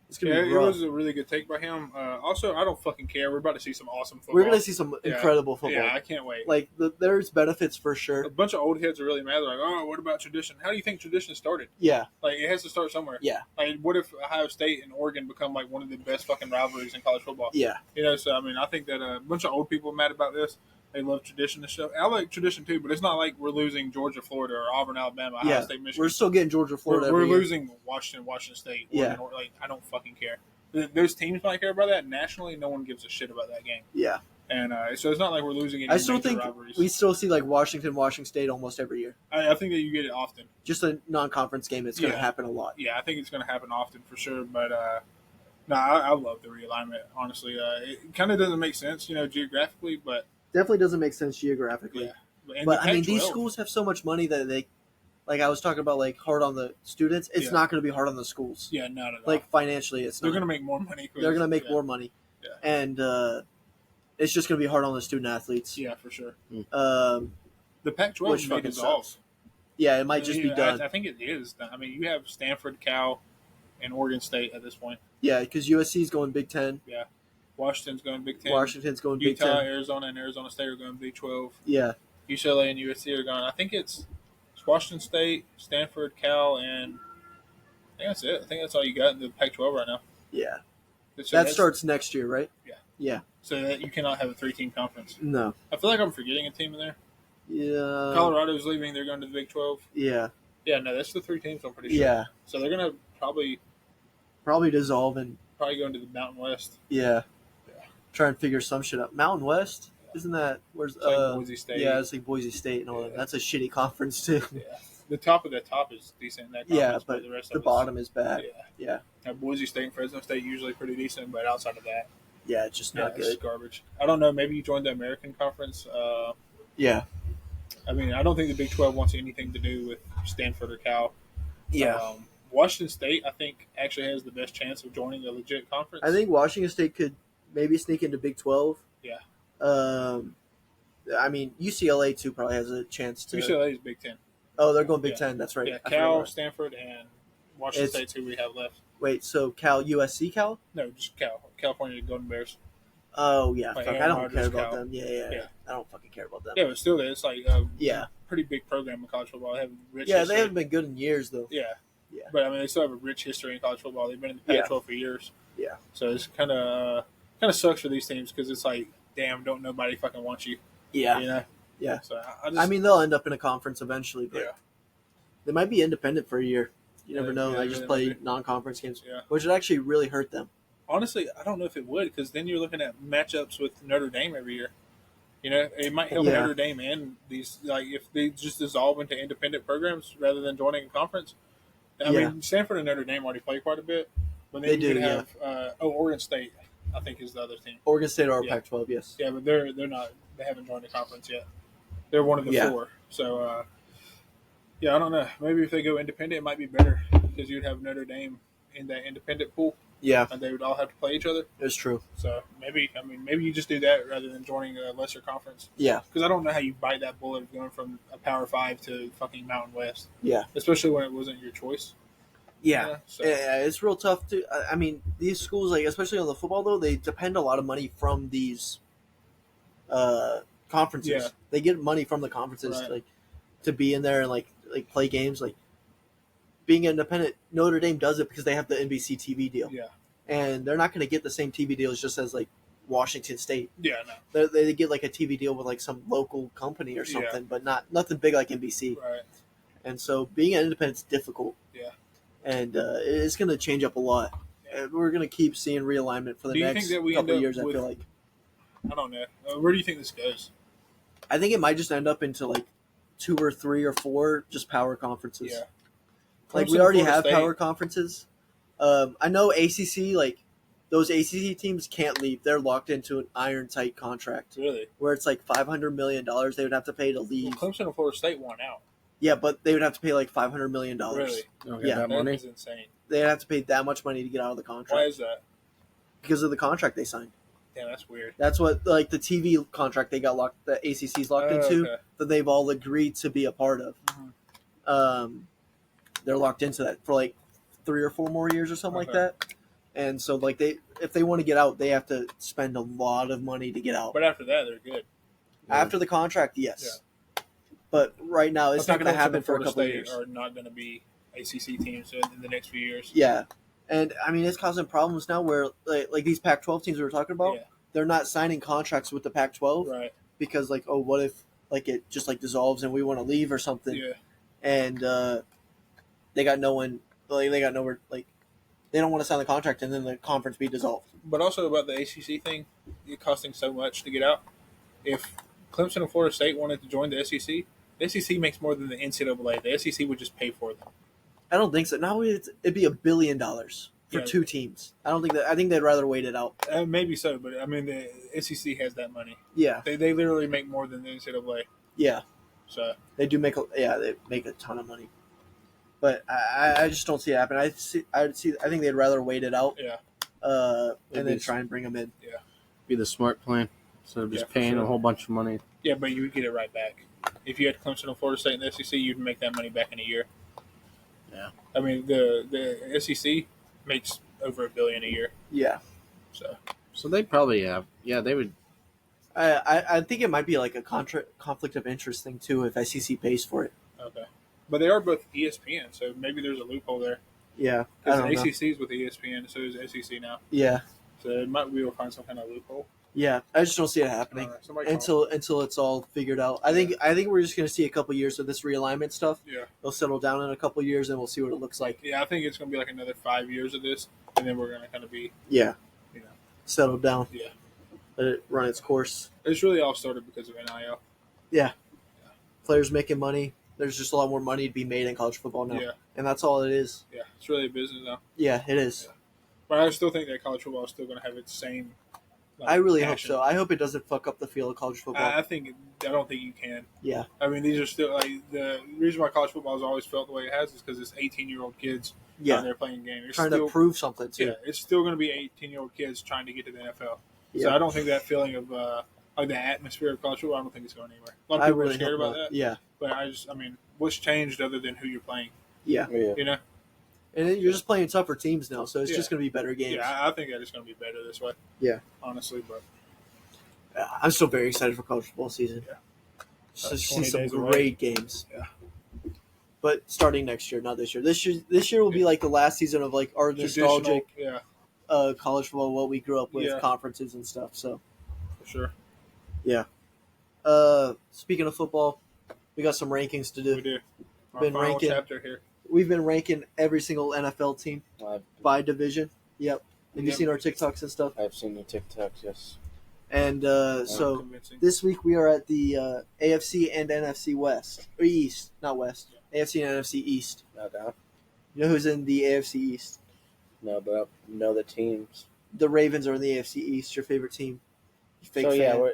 It's gonna Yeah, be it rough. was a really good take by him. Also, I don't fucking care. We're about to see some awesome football. We're gonna see some Yeah. incredible football. Yeah, I can't wait. Like there's benefits for A sure. bunch of old heads are really mad. They're like, "Oh, what about tradition? How do you think tradition started? Yeah, Like, it has to start somewhere. Yeah. Like, what if Ohio State and Oregon become like one of the best fucking rivalries in college football? yeah, You know, so I mean, I think that a bunch of old people are mad about this. They love tradition and stuff. I like tradition too, but it's not like we're losing Georgia, Florida, or Auburn, Alabama, Ohio yeah. State, Michigan. We're still getting Georgia, Florida. We're every year. losing Washington State. Yeah. Oregon, like I don't fucking care. Those teams might care about that. Nationally, no one gives a shit about that game. Yeah, And so it's not like we're losing any I still major think rivalries. we still see like Washington State almost every year. I think that you get it often. Just a non-conference game. It's gonna Yeah. happen a lot. Yeah, I think it's going to happen often for sure. But no, I love the realignment. Honestly, it kind of doesn't make sense, geographically, but Definitely doesn't make sense geographically. yeah. And But the I mean, these Pac-12 schools have so much money that they, like I was talking about, like hard on the students. It's Yeah. not going to be hard on the schools. Yeah, not at all. Like financially, it's they're not. going to make more money. They're going to make yeah. more money, Yeah. and it's just going to be hard on the student athletes. Yeah, for sure. Um, The Pac-12 Which may fucking dissolve. sucks. Yeah, it might just be done. I think it is. I mean, you have Stanford, Cal, and Oregon State at this point. Yeah, because USC is going Big Ten. Yeah. Washington's going Big Ten. Washington's going Big Utah, Ten. Arizona, and Arizona State are going Big 12. Yeah, UCLA and USC are going. I think it's Washington State, Stanford, Cal, and I think that's it. I think that's all you got in the Pac-12 right now. yeah. So That starts next year, right? Yeah. Yeah. So that you cannot have a 3-team conference. No. I feel like I'm forgetting a team in there. Yeah. Colorado's leaving. They're going to the Big 12. Yeah. Yeah, no, that's the 3 teams, I'm pretty sure. Yeah. So they're going to probably dissolve and go into the Mountain West. yeah. Yeah. Try and figure some shit out. Mountain West? Isn't that where's It's like Boise State. Yeah, it's like Boise State and all that. Yeah. That's a shitty conference too. Yeah. The top of the top is decent in that conference, Yeah, but the rest the of bottom is bad. Yeah. Yeah. Now, Boise State and Fresno State usually pretty decent, but outside of that, Yeah, it's just not it's good. garbage. I don't know. Maybe you joined the American Conference. Yeah. I mean, I don't think the Big 12 wants anything to do with Stanford or Cal. Yeah. Washington State, I think, actually has the best chance of joining a legit conference. I think Washington State could maybe sneak into Big 12. Yeah. I mean, UCLA too probably has a chance to. UCLA is Big 10. Oh, they're going Big Yeah. 10. That's right. Yeah, I forgot Cal, about it. Stanford, and Washington It's- State's who we have left. Wait, so Cal, USC Cal? No, just Cal. California Golden Bears. Oh, yeah. Like Fuck, I Aaron don't care Rodgers, about Cal. them. Yeah. Yeah. I don't fucking care about them. Yeah, but still, it's like a Yeah. pretty big program in college football. They have rich Yeah, history. they haven't been good in years, though. Yeah. Yeah. But, I mean, they still have a rich history in college football. They've been in the Pac-12 for years. Yeah. So it's kind of sucks for these teams because it's like, damn, don't nobody fucking want you. Yeah. You know? Yeah. So I just, I mean, they'll end up in a conference eventually, but yeah. they might be independent for a year. You never Yeah, know. yeah, They just yeah, play maybe. non-conference games, Yeah. which would actually really hurt them. Honestly, I don't know if it would because then you're looking at matchups with Notre Dame every year. You know, it might help Yeah. Notre Dame and these, like, if they just dissolve into independent programs rather than joining a conference. I Yeah. mean, Stanford and Notre Dame already play quite a bit, but then They you do, could yeah. have Oregon State. I think is the other team. Oregon State or Yeah. Pac-12, yes. Yeah, but they're not. They haven't joined the conference yet. They're one of the Yeah. 4. So, yeah, I don't know. Maybe if they go independent, it might be better because you'd have Notre Dame in that independent pool, Yeah, and they would all have to play each other. it's true. So maybe you just do that rather than joining a lesser conference. Yeah, Because I don't know how you bite that bullet of going from a Power 5 to fucking Mountain West, yeah, especially when it wasn't your choice. yeah. So, Yeah, it's real tough to. I mean, these schools, like especially on the football though, they depend a lot of money from these conferences. Yeah. They get money from the conferences, Right. like to be in there and like play games. Like being independent, Notre Dame does it because they have the NBC TV deal, yeah, and they're not going to get the same TV deals just as like Washington State. yeah, no, They get like a TV deal with like some local company or Yeah. something, but nothing big like NBC. right, And so being an independent is difficult. yeah. And it's going to change up a lot. Yeah. And we're going to keep seeing realignment for the Do you next think that we couple end of up years, I with- feel like. I don't know. Where do you think this goes? I think it might just end up into like 2 or 3 or 4 just power conferences. Yeah. Like Clemson, we already Florida have State. power conferences. I know ACC, like those ACC teams can't leave. They're locked into an iron tight contract Really? where it's like $500 million they would have to pay to Well, leave. Clemson and Florida State won out. Yeah, but they would have to pay like $500 million. Really? Don't Yeah. get that That money. is insane. They'd have to pay that much money to get out of the Why contract is that? because of the contract they signed. Damn, that's weird. That's what like the TV contract they got locked, the ACC's locked into, Okay. that they've all agreed to be a part of. Mhm. They're locked into that for like 3 or 4 more years or something like Okay. that. And so like if they want to get out, they have to spend a lot of money to get out. But after that, they're good. After the contract, yes. But right now, it's I not think going to Clemson happen and for a Florida couple of State years. are not going to be ACC teams in the next few years. Yeah. And I mean, it's causing problems now where like these Pac-12 teams we were talking about, Yeah. they're not signing contracts with the Pac-12 Right. because like, oh, what if like it just like dissolves and we want to leave or something? Yeah. And they got no one, like they got nowhere, like they don't want to sign the contract and then the conference be dissolved. But also about the ACC thing, it costing so much to get out. If Clemson and Florida State wanted to join the SEC makes more than the NCAA. The SEC would just pay for them. I don't think so. Now it'd be $1 billion for Yeah. 2 teams. I don't think that. I think they'd rather wait it out. Maybe so, but I mean the SEC has that money. Yeah, They literally make more than the NCAA. yeah, So they do make they make a ton of money. But I just don't see it happen. I think they'd rather wait it out. yeah, And then Maybe try and bring them in. Be the smart plan. So just for paying sure. a whole bunch of money. Yeah, but you would get it right back. If you had Clemson and Florida State in the SEC, you'd make that money back in a year. Yeah. I mean, the SEC makes over $1 billion a year. Yeah. So they probably have. Yeah, they would. I think it might be like a conflict of interest thing too if SEC pays for it. Okay. But they are both ESPN, so maybe there's a loophole there. Yeah. I Because don't know. ACC is with ESPN, so is SEC now. Yeah. So it might be able to find some kind of loophole. Yeah. I just don't see it happening Somebody until it's all figured out. I think we're just gonna see a couple years of this realignment stuff. Yeah. It'll settle down in a couple years, and we'll see what it looks like. Yeah, I think it's going to be like another 5 years of this, and then we're going to kind of be, Yeah. you know. Settle down. Yeah. Let it run its course. It's really all started because of NIL. Players making money. There's just a lot more money to be made in college football now. Yeah. And that's all it is. Yeah. It's really a business now. Yeah, it is. Yeah. But I still think that college football is still going to have its same. I really passion. hope so. I hope it doesn't fuck up the feel of college football. I don't think you can. Yeah. I mean, these are still like the reason why college football has always felt the way it has is because it's 18-year-old kids out there playing games. It's Trying still, to prove something too. Yeah, it's still going to be 18-year-old kids trying to get to the NFL. Yeah. So I don't think that feeling of like the atmosphere of college football, I don't think it's going anywhere. A lot of I people really are scared hope about not. that. Yeah. But I mean, what's changed other than who you're playing? Yeah. Yeah. You know? And then you're just playing tougher teams now, so it's Yeah. just going to be better games. Yeah, I think that it's going to be better this way. Yeah. Honestly, but I'm still very excited for college football season. Yeah. Just see 20 some days away. great games. Yeah. But starting next year, not this year. This year will be like the last season of like our nostalgic yeah, college football, what we grew up with, Yeah. conferences and stuff. So, for sure. speaking of football, we got some rankings to We do. do. Our Been final ranking. chapter here. We've been ranking every single NFL team by division. Yep. Have you Yep. seen our TikToks and stuff? I've seen the TikToks. Yes. And so Convincing. this week we are at the AFC and NFC West. Or East, not West. AFC and NFC East. No doubt. You know who's in the AFC East? No, but I know the teams. The Ravens are in the AFC East. Your favorite team? You fake so fan. yeah,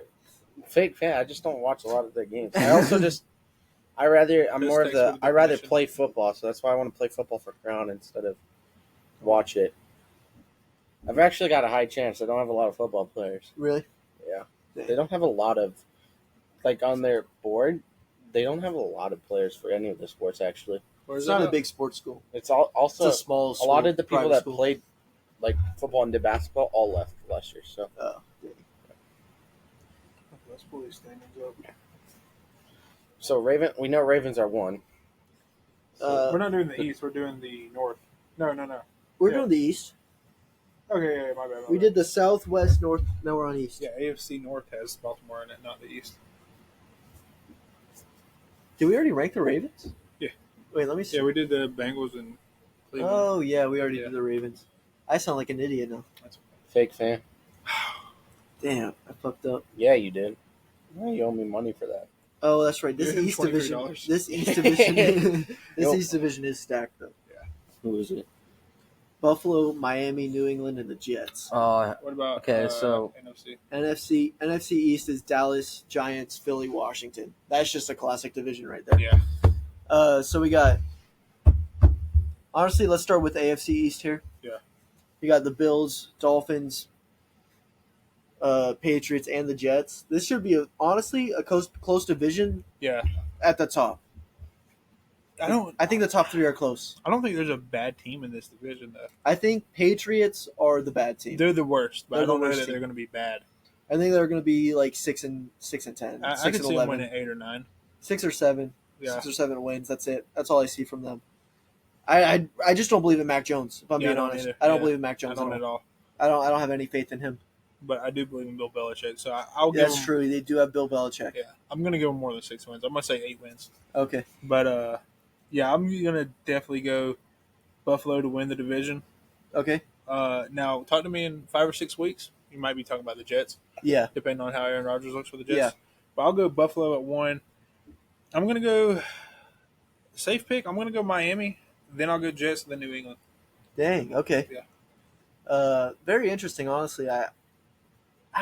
fake fan. I just don't watch a lot of their games. I also just. I'm more of takes the. with the I rather definition. play football, so that's why I want to play football for Crown instead of watch it. I've actually got a high chance. I don't have a lot of football players. Really? Yeah. They don't have a lot of, like on their board, they don't have a lot of players for any of the sports actually. Where's It's not that a big sports school. It's also It's a small a school, lot of the people private that school. played like football and did basketball all left last year. So Oh, Let's pull these standings up. we know Ravens are one. We're not doing the East. We're doing the North. No. we're yeah. doing the East. Okay, yeah, my bad. We did the South, West, North. Now we're on East. Yeah, AFC North has Baltimore in it, not the East. Did we already rank the Ravens? Yeah. Wait, let me see. Yeah, we did the Bengals and Cleveland. Oh, yeah, we already Yeah. did the Ravens. I sound like an idiot now. That's Fake fan. Damn, I fucked up. Yeah, you did. Yeah, you owe me money for that. Oh, that's right. This Give him East division. $23. This East division. this Nope. East division is stacked though. Who is it? Buffalo, Miami, New England, and the Jets. Oh, What about Okay, so- NFC? NFC East is Dallas, Giants, Philly, Washington. That's just a classic division right there. Yeah. So we got. Honestly, let's start with AFC East here. Yeah. You got the Bills, Dolphins, Patriots, and the Jets. This should be honestly a close division Yeah. at the top. I think the top three are close. I don't think there's a bad team in this division though. I think Patriots are the bad team. They're the worst, but They're I don't the know worst that team. they're going to be bad. I think they're going to be like 6 and 10, I 6 could and see them 11, winning 8 or 9. 6 or 7, Yeah. 6 or 7 wins. That's it. That's all I see from them. I just don't believe in Mac Jones. If I'm Yeah, I being don't honest, either. I don't Yeah. believe in Mac I Jones don't at at all. all. I don't have any faith in him. But I do believe in Bill Belichick, so I'll give That's him. true. They do have Bill Belichick. Yeah, I'm going to give him more than 6 wins. I'm going to say 8 wins. Okay. But yeah, I'm going to definitely go Buffalo to win the division. Okay. Now, talk to me in 5 or 6 weeks. You might be talking about the Jets, Yeah. depending on how Aaron Rodgers looks for the Jets. Yeah. But I'll go Buffalo at 1. I'm going to go safe pick. I'm going to go Miami. Then I'll go Jets, then New England. Dang. Okay. Yeah. Very interesting. Honestly, I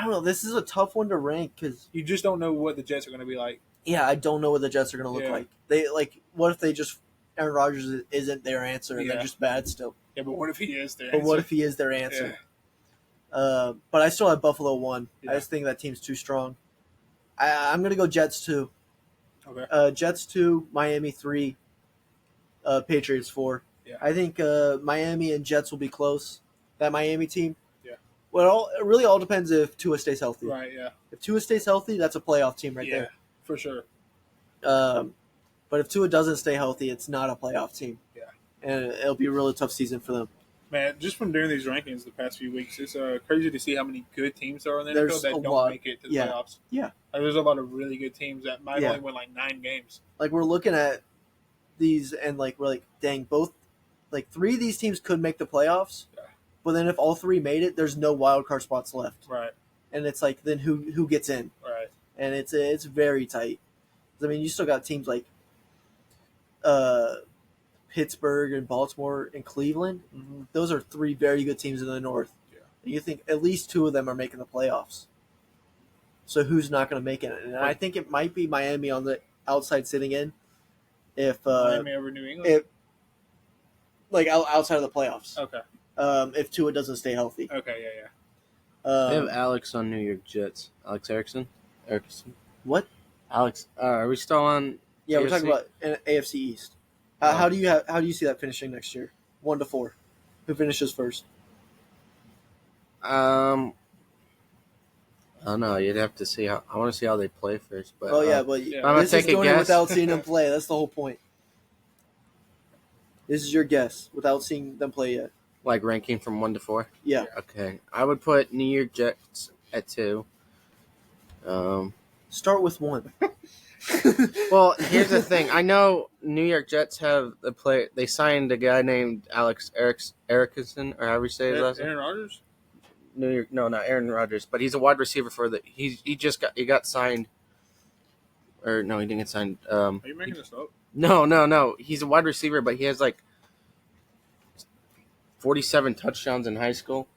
don't know. This is a tough one to rank because You just don't know what the Jets are going to be like. yeah, I don't know what the Jets are going to look Yeah. like. They what if they just Aaron Rodgers isn't their answer and Yeah. they're just bad still. Yeah, but what if he is there? But what if he is their answer? But I still have Buffalo 1. Yeah. I just think that team's too strong. I'm going to go Jets 2. Okay. Jets 2, Miami 3, Patriots 4. Yeah. I think Miami and Jets will be close. That Miami team. Yeah. Well, it really all depends if Tua stays healthy. Right. Yeah. If Tua stays healthy, that's a playoff team right Yeah. For sure. there. But if Tua doesn't stay healthy, it's not a playoff team. Yeah. And it'll be a really tough season for them. Man, just from doing these rankings the past few weeks, it's crazy to see how many good teams there are in the There's NFL that a don't lot. make it to the Yeah. playoffs. Yeah. Like, there's a lot of really good teams that might Yeah. only win like 9 games. Like we're looking at these and like we're like, dang, both like 3 of these teams could make the playoffs. Yeah. But then if all 3 made it, there's no wild card spots left. Right. And it's like then who gets in? Right. And it's very tight. I mean, you still got teams like Pittsburgh and Baltimore and Cleveland. Mm-hmm. Those are 3 very good teams in the North. Yeah. And you think at least 2 of them are making the playoffs. So who's not going to make it? And I think it might be Miami on the outside sitting in. If Miami over New England. if like outside of the playoffs. Okay. If Tua doesn't stay healthy. Okay. Yeah. They have Um, Alex on New York Jets. Alex Erickson. what? Alex. Are we still on? Yeah, we're AFC? talking about AFC East. Oh. How do you see that finishing next year? 1 to 4. Who finishes first? I don't know. You'd have to see how. I want to see how they play first. But But I'm gonna this take is a going in guess. without seeing them play. That's the whole point. This is your guess without seeing them play yet. like ranking from 1 to 4. Yeah. Okay, I would put New York Jets at 2. Start with 1. Well, here's the thing. I know New York Jets have the play. They signed a guy named Alex Erickson, or however you say his last name. Aaron Rodgers. New York, no, not Aaron Rodgers, but he's a wide receiver for the. He got signed, or no, he didn't get signed. Are you making this up? No. He's a wide receiver, but he has like 47 touchdowns in high school.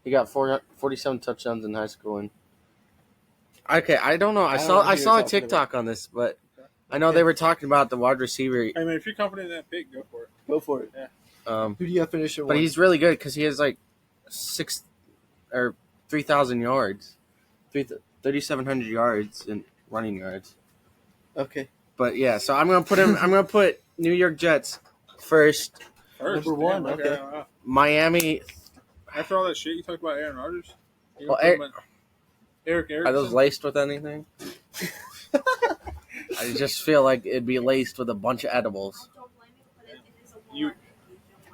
He got 47 touchdowns in high school, and okay, I don't know. I don't know saw who I you're saw a talking TikTok on this, but I know they were talking about the wide receiver. I mean, if you're confident in that pick, go for it. Go for it. Who do you have finishing But 1? he's really good because he has like 3,000 yards, 3,700 yards in running yards. Okay. But yeah, so I'm gonna put him. I'm gonna put New York Jets first. Number 1, okay. Wow. Miami. After all that shit you talked about Aaron Rodgers, you Well, gonna put him at Eric Are those Erickson? laced with anything? I just feel like it'd be laced with a bunch of edibles. You.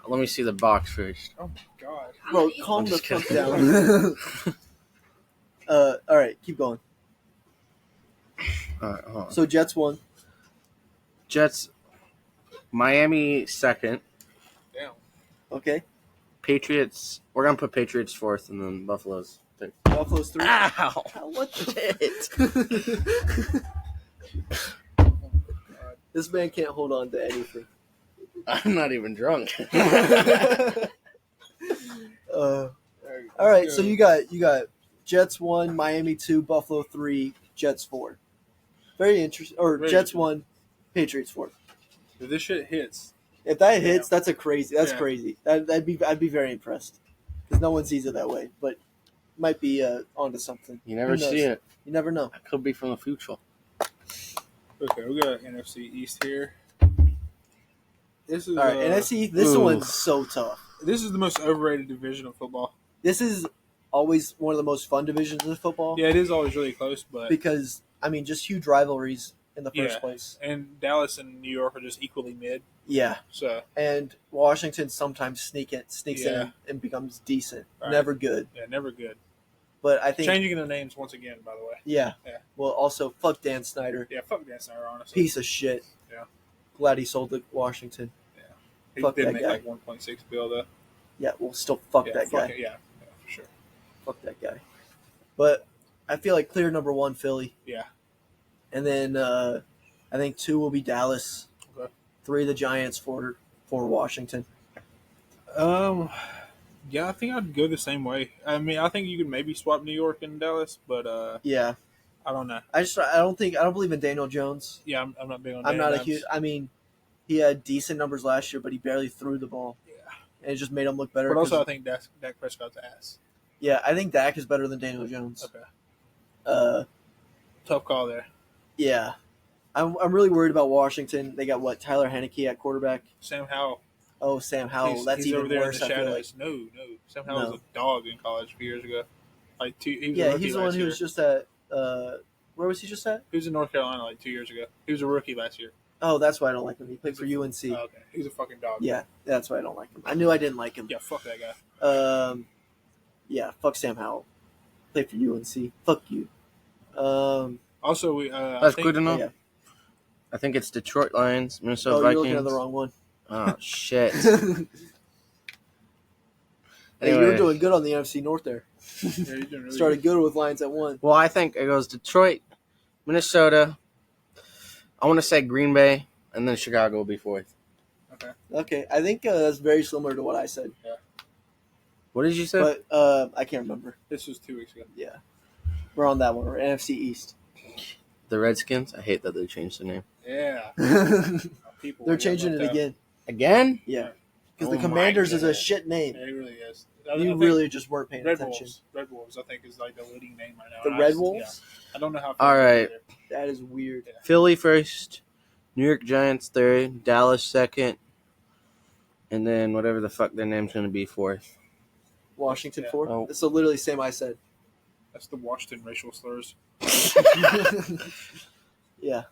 Let me see the box first. Oh my god. Bro, calm I'm the just fuck kidding. down. All right, keep going. All right, hold on. So Jets 1. Jets, Miami second, Damn. Okay. Patriots. We're gonna put Patriots fourth, and then Buffalo's third. Buffalo's 3. Ow! What the This man can't hold on to anything. I'm not even drunk. All right, so you got Jets 1, Miami 2, Buffalo 3, Jets 4. Very interesting. Or Very Jets interesting. 1, Patriots 4. If this shit hits, If that hits, that's crazy. That's Yeah. crazy. I'd be very impressed because no one sees it that way, but might be onto something. You never Who knows? see it. You never know. It could be from the future. okay, we got NFC East here. This is All right, NFC. This Ooh. one's so tough. This is the most overrated division of football. This is always one of the most fun divisions in football Yeah, it is always really close, but because I mean, just huge rivalries in the first Yeah. place. and Dallas and New York are just equally mid. Yeah, So and Washington sometimes sneaks Yeah. in and becomes decent. Right. Never good, yeah, never good. but I think Changing their names once again, by the way. yeah. Yeah. Well, also fuck Dan Snyder, Yeah, fuck Dan Snyder, honestly. piece of shit. Yeah. Glad he sold to Washington. He fuck did that make guy. like 1.6 bill though. Yeah, well, still fuck Yeah, that fuck guy. it, yeah, for sure. Fuck that guy. But I feel like clear number 1, Philly. Yeah. And then I think 2 will be Dallas. Okay. 3 the Giants, 4 Washington. Yeah, I think I'd go the same way. I mean, I think you could maybe swap New York and Dallas, but Yeah. I don't know. I don't believe in Daniel Jones. Yeah, I'm not big on. I'm not a Daniel huge. I mean, he had decent numbers last year, but he barely threw the ball, Yeah, and it just made him look better. but also I 'cause- think Dak Prescott's ass. Yeah, I think Dak is better than Daniel Jones. Okay. Tough call there. Yeah. I'm really worried about Washington. They got what? Tyler Heineke at quarterback. Sam Howell. Oh, Sam Howell. That's he's even over there worse. in the I feel shadows. like. No. Sam Howell was a dog in college a few years ago. He was a Yeah, rookie he's the one last who year. was just at. Where was he just at? He was in North Carolina 2 years ago. He was a rookie last year. Oh, that's why I don't like him. He played for UNC. Oh, okay. He was a fucking dog. Yeah, that's why I don't like him. I knew I didn't like him. Yeah, fuck that guy. Yeah, fuck Sam Howell. Played for UNC. Fuck you. Also, we That's good to know. Yeah. I think it's Detroit Lions, Minnesota Oh, Vikings. you're looking at the wrong one. Oh shit. Hey, Anyway. you're doing good on the NFC North there. Yeah, you're doing really Started good with Lions at 1. Well, I think it goes Detroit, Minnesota. I want to say Green Bay, and then Chicago will be 4th. Okay. Okay, I think that's very similar to what I said, What did you say? but I can't remember. This was 2 weeks ago. Yeah, we're on that one. We're NFC East. The Redskins. I hate that they changed their name Yeah. They're People changing it again. again. Yeah, because Oh the my Commanders is a God. shit name. Yeah, it really is. You really just weren't paying Red attention. Wolves. Red Wolves, I think, is like the leading name right now. The And Red yeah. Wolves? I don't know how. All right. That is weird. Philly first, New York Giants 3rd, Dallas 2nd, and then whatever the fuck their name's gonna be 4th. Washington Yeah. 4. Oh. It's literally the same I said. That's the Washington racial slurs. Yeah.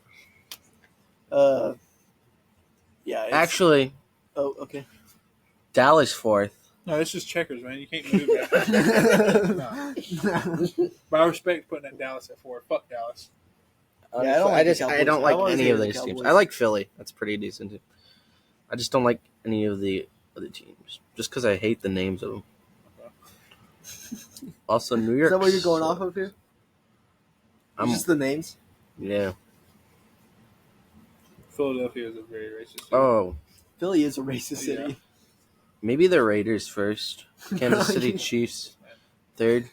Yeah. it's- Actually, Oh, okay. Dallas 4th. No, this is checkers, man. You can't move that. But I respect putting that Dallas at 4. Fuck Dallas. Yeah, I don't like the I Cowboys. don't I like always any hated of the those teams. Cowboys. I like Philly. That's pretty decent too. I just don't like any of the other teams, just because I hate the names of them. Also, New York. Is that what you're going off of here? I'm, Just the names? yeah. Philadelphia is a very racist city. Oh, Philly is a racist city. Yeah. maybe the Raiders first. Kansas City Chiefs 3rd.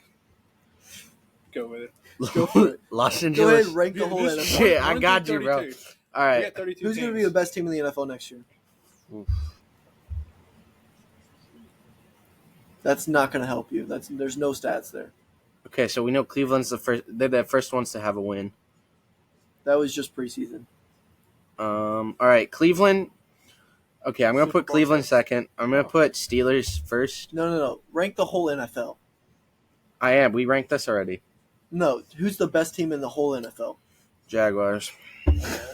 Go with it. Go for it. Los Go ahead Angeles. and rank the whole Just NFL. Shit, I one got through you, bro. 32. All We right. got 32 Who's going to be teams. the best team in the NFL next year? Oof. That's not going to help you. There's no stats there. Okay, so we know Cleveland's the first. They're the first ones to have a win. That was just preseason. All right, Cleveland. Okay, I'm gonna Super put Bowl Cleveland second. second. I'm gonna put Steelers first. No. Rank the whole NFL. I am. We ranked this already. No. Who's the best team in the whole NFL? Jaguars.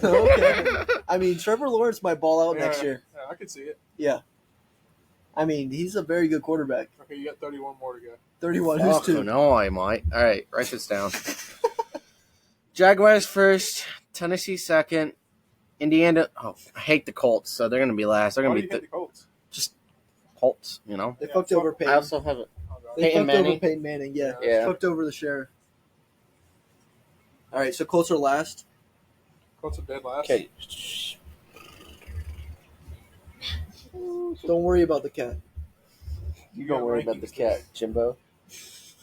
Okay. I mean, Trevor Lawrence might ball out next year. Yeah, I could see it. Yeah. I mean, he's a very good quarterback. Okay, you got 31 more to go. 31. Who's Fuck, 2? no, I might. All right, write this down. Jaguars first. Tennessee second. Indiana. Oh, I hate the Colts, so they're gonna be last. They're Why gonna do be you hate the Colts? just Colts. You know. They Yeah, fucked fuck- over I Peyton. also have it. Oh, God. They Peyton fucked over Manning. Peyton Manning, yeah. Yeah. Fucked over the sheriff. All right, so Colts are last. Colts are dead last. Okay. Don't worry about the cat. You got don't worry about the rankings cat, Jimbo.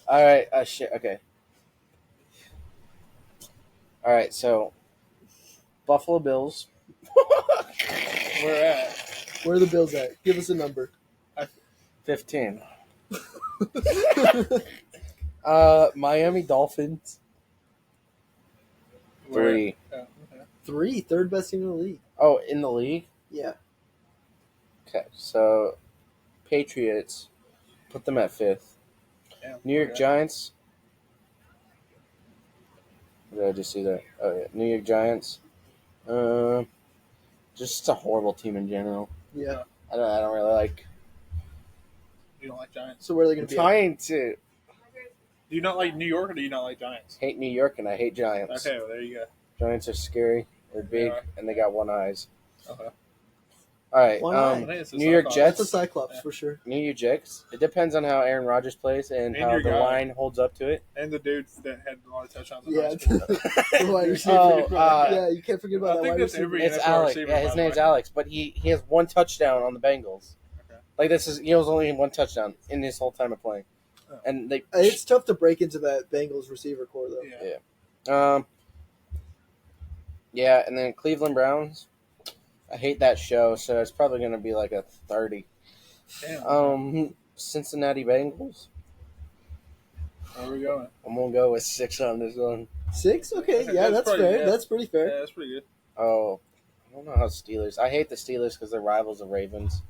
All right. Shit. Okay. All right. So, Buffalo Bills. Where at? Where are the Bills at? Give us a number. 15. Miami Dolphins. 3. Oh, okay. 3, third best team in the league. Oh, in the league. Yeah. Okay. So, Patriots. Put them at 5th. Damn, New York okay. Giants. Or did I just see that? Oh yeah, New York Giants. Just a horrible team in general. Yeah. I don't really like. You don't like Giants? So where are they I'm going to be? trying to Do you not like New York or do you not like Giants? hate New York and I hate Giants. Okay, well, there you go. Giants are scary. They're big Yeah. and they got one eyes. Okay. All right. One eye. I think it's the New York Cyclops. That's a Jets. Cyclops Yeah. for sure. New York Jets. It depends on how Aaron Rodgers plays and And how your the guy. line holds up to it. And the dude that had a lot of touchdowns in Yeah. high school. The wide receiver. Oh, Yeah, you can't forget about I that think wide that's receiver. every- It's NFL Alex. receiver, Yeah, by his the name's way. Alex, but he has one touchdown on the Bengals. Okay. Like he was only one touchdown in his whole time of playing, Oh. and they. It's tough to break into that Bengals receiver core, though. Yeah. Yeah, and then Cleveland Browns. I hate that show, so it's probably going to be like a 30. Damn. Cincinnati Bengals. Where are we going? I'm gonna go with 6 on this one. 6? Okay, yeah, that's pretty- fair. yeah. That's pretty fair. Yeah, that's pretty good. Oh, I don't know how Steelers. I hate the Steelers because they're rivals of Ravens,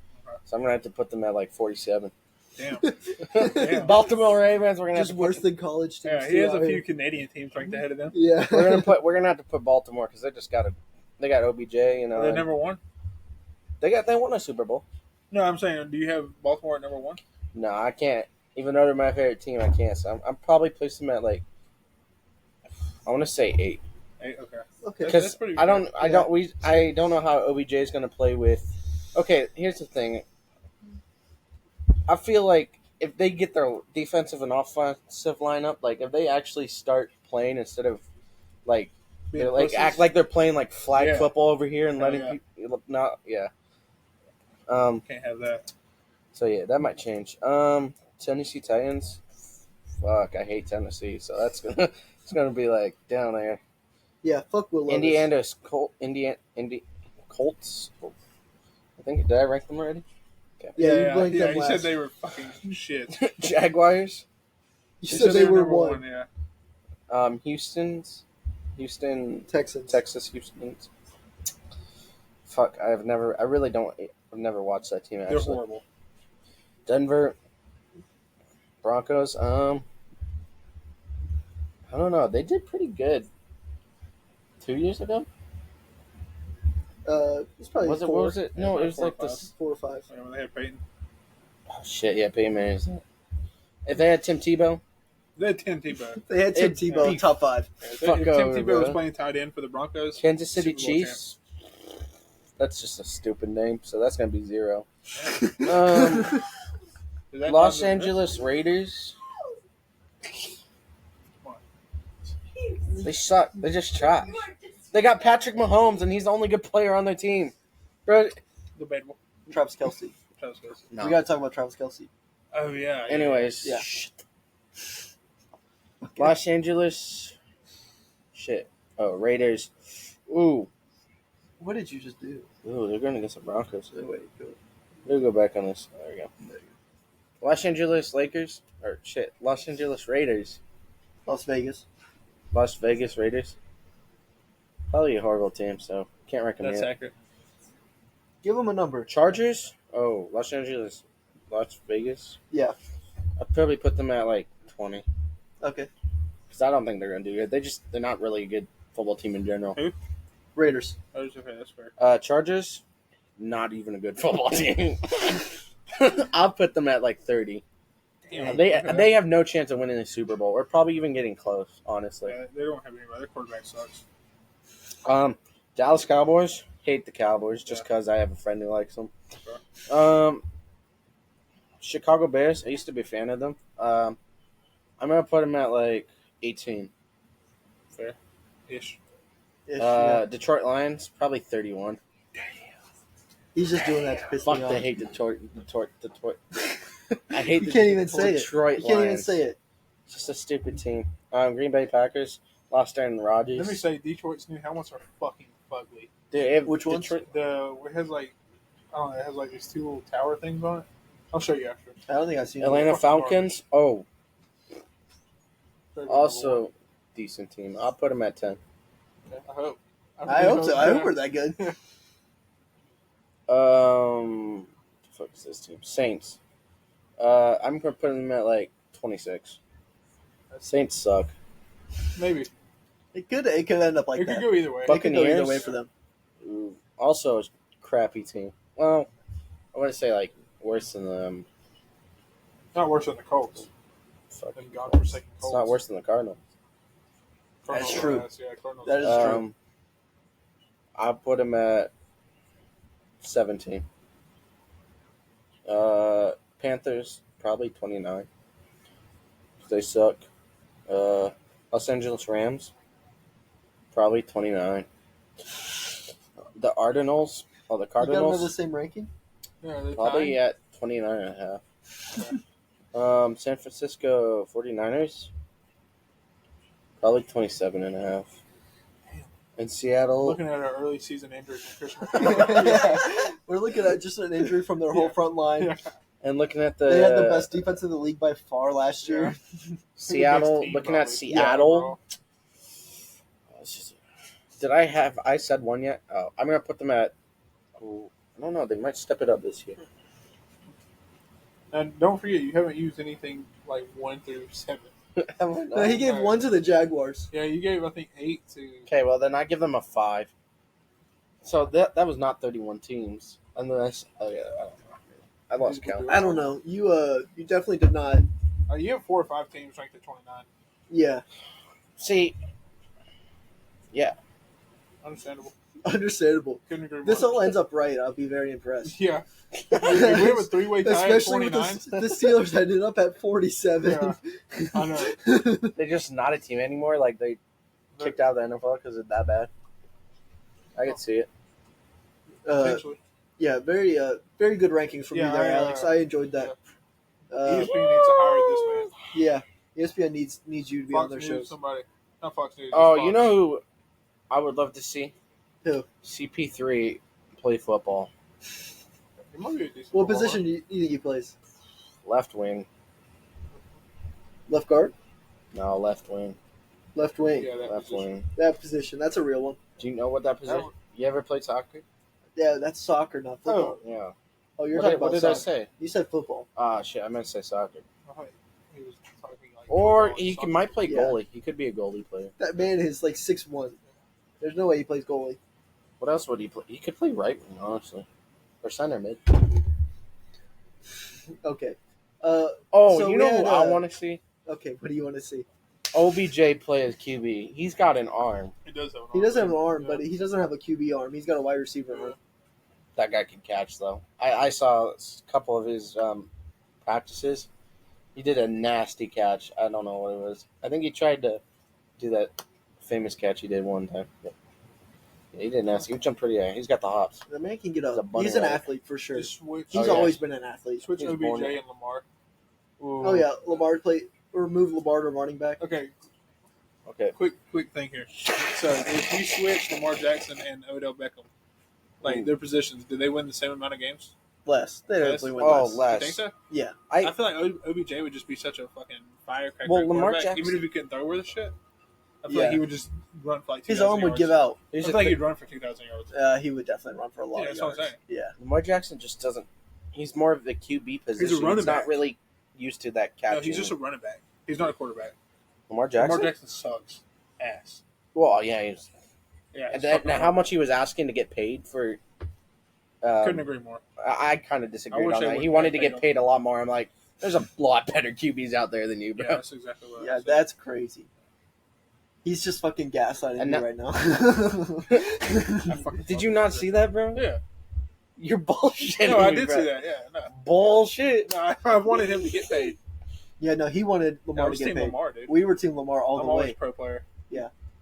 so I'm gonna have to put them at like 47. Damn. Baltimore Ravens. We're gonna Just have to worse put, than college teams. Yeah, he has too, a out few here. Canadian teams ranked ahead of them. Yeah. We're gonna have to put Baltimore because they just got they got OBJ. You know, Are they number one? they won a Super Bowl. No, I'm saying, do you have Baltimore at number one? No, I can't. Even though they're my favorite team, I can't. So I'm probably placing them at like I want to say 8 Hey, okay. Okay. That's because pretty I don't good. I don't know how OBJ is gonna play with. Okay, here's the thing. I feel like if they get their defensive and offensive lineup, like if they actually start playing instead of like Being they're like pussies. act like they're playing like flag Yeah. football over here and Yeah, letting yeah. people not Can't have that. So yeah, that might change. Tennessee Titans. Fuck, I hate Tennessee, so that's gonna it's gonna be like down there. Yeah, fuck Will Levis. Colts. I think did I rank them already? Yeah, you blanked you them said last. they were fucking shit. Jaguars. You said they were number one. Yeah. Houston, Texans. Texas, Houston's. Fuck, I really don't. I've never watched that team They're actually. horrible. Denver Broncos. I don't know. They did pretty good 2 years ago. It's probably Was it? 4. What was it? No, Yeah, it was 4 or like 5. this. 4 or 5. When they had Peyton. Oh shit! Yeah, Peyton Manning. If they had Tim Tebow, They had Tim Tebow. They had Tim It- Tebow beef. top 5. If Fuck Tim over, Tebow was bro. playing tight end for the Broncos. Kansas City Super Bowl Chiefs. That's just a stupid name, so that's gonna be 0. Is that Los not the- Angeles Raiders. Come on. They suck. They're just trash. They got Patrick Mahomes, and he's the only good player on their team, bro. Debatable. Travis Kelce. Travis Kelce. No. We got to talk about Travis Kelce. Oh yeah. Anyways, Yeah. Los Angeles. Shit. Oh, Raiders. Ooh, What did you just do? they're going against the Broncos. Oh, wait, go. We'll go back on this. There we go. Los Angeles Lakers or shit. Los Angeles Raiders. Las Vegas. Las Vegas Raiders. Probably a horrible team, so can't recommend That's it. accurate. Give him a number. Chargers. Oh, Los Angeles, Las Vegas. Yeah. I'd probably put them at like 20 Okay. because I don't think they're gonna do good. They're not really a good football team in general. Raiders. Oh, okay, that's fair. Chargers, not even a good football team. I'll put them at like 30. Damn. They have no chance of winning the Super Bowl or probably even getting close. Honestly, Yeah, they don't have anybody. Their quarterback sucks. Dallas Cowboys. Hate the Cowboys just because I have a friend who likes them. Chicago Bears. I used to be a fan of them. I'm gonna put them at like 18. Fair. Ish. Yeah. Detroit Lions probably 31. He's just doing that to piss Fuck, me I off. hate Detroit. I hate You the can't even say it. Detroit You can't even Lions. say it. It's just a stupid team. Green Bay Packers lost Aaron Rodgers. Let me say, Detroit's new helmets are fucking fugly. Which ones? It has like, I don't know, it has like these 2 little tower things on it. I'll show you after. I don't think I've seen it. Atlanta fucking Falcons. Oh, They're also decent team. I'll put them at 10. Okay, I hope. I hope so. I hope we're that good. Fuck is this team? Saints. I'm gonna put them at like 26. Saints suck. Maybe. It could end up like It that. could go either way. It could go either Buccaneers. way for them. Ooh, also a crappy team. Well, I want to say like worse than them. Not worse than the Colts. Fuck. Than godforsaken It's Colts. not worse than the Cardinals. Cardinals That's are true. ass, yeah, Cardinals That is are- true. I'll put them at 17. Panthers probably 29. They suck. Los Angeles Rams probably 29. The Cardinals. Oh, the You got them in the Cardinals same ranking? Yeah, they're probably tied. at 29 and a half. San Francisco 49ers probably 27 and a half. And Seattle, Looking at our early season injuries from Christian McCaffrey. Yeah. We're looking at just an injury from their whole Yeah. front line. Yeah. And looking at They had the best defense in the league by far last year. Seattle. Best team, Looking at probably. Seattle. Did I said one yet? Oh, I'm gonna put them at. Oh, I don't know. They might step it up this year. And don't forget, you haven't used anything like 1 through 7. No, he gave 1 to the Jaguars. Yeah, you gave I think 8 to. Okay, well then I give them a 5. So that was not 31 teams. Unless I don't know. I lost count. I don't know. You definitely did not. You have 4 or 5 teams ranked at 29. Yeah, See, yeah. understandable. Couldn't agree more. This all ends up right. I'll be very impressed. Yeah. If we have a 3-way tie at Especially 29. with the Steelers ended up at 47. Yeah. I know. They're just not a team anymore. Like they kicked out of the NFL because it's that bad. I could see it. Potentially. Yeah, very good rankings from you there, Alex. I enjoyed that. ESPN needs to hire this man. Yeah, ESPN needs you to be Fox on their News, shows. somebody. Not Fox News. Oh, Fox. you know who I would love to see? Who? CP3 play football. He might be a decent What footballer. position do you think he plays? Left wing. Left guard? No, left wing. Left wing? Yeah, that Left position. wing. That position. That's a real one. Do you know what that position? You ever played soccer? Yeah, that's soccer, not football. Yeah. Oh, you're What talking did, about what did soccer. I say? You said football. Ah, shit. I meant to say soccer. I thought he was talking like Or football he and soccer. might play Yeah. goalie. He could be a goalie player. That man is like 6'1". There's no way he plays goalie. What else would he play? He could play right wing, honestly. Or center mid. Okay. Oh, So you we know had, who I want to see? Okay, what do you want to see? OBJ play as QB. He's got an arm. He does have an arm. He doesn't have an arm, Yeah. but he doesn't have a QB arm. He's got a wide receiver arm. That guy can catch, though. I saw a couple of his practices. He did a nasty catch. I don't know what it was. I think he tried to do that famous catch he did one time. But he did nasty. He jumped pretty high. He's got the hops. The man can get He's a up. bunny He's an rabbit. athlete for sure. Just switch. He's Oh, yeah. always been an athlete. Switch He's OBJ born- and Lamar. Oh yeah, Lamar play or move Lamar to running back. Okay, Okay. quick thing here. So if you switch Lamar Jackson and Odell Beckham, like their positions, do they win the same amount of games? Less. They Less? definitely win Oh, less. You less. think so? Yeah. I feel like OBJ would just be such a fucking firecracker. Well, at Lamar quarterback, Jackson- even if he couldn't throw worth a shit. I feel Yeah. like he would just run for like 2,000 His arm would yards. give out. I feel like he'd run for 2,000 yards. He would definitely run for a lot Yeah, of that's what I'm yards. saying. Yeah. Lamar Jackson just doesn't. He's more of the QB position. running not back. really used to that catching. No, he's just a running back. He's not a quarterback. Lamar Jackson. Lamar Jackson sucks ass. Well, yeah. He's, Yeah. and it's then, fucking now how much he was asking to get paid for? Couldn't agree more. I kind of I disagreed wish on they that. He would've wanted to paid get him. paid a lot more. I'm like, there's a lot better QBs out there than you, bro. Yeah, that's exactly what. Yeah, I said. that's crazy. He's just fucking gaslighting And me now- right now. I fucking Did love you it. not see that, bro? Yeah. You're bullshitting. No, I me, did bro. see that. Yeah. No. Bullshit. No, I wanted him to get paid. Yeah, no, he wanted I Lamar to was get team paid. Lamar, dude. We were Team Lamar all I'm the always way. pro player.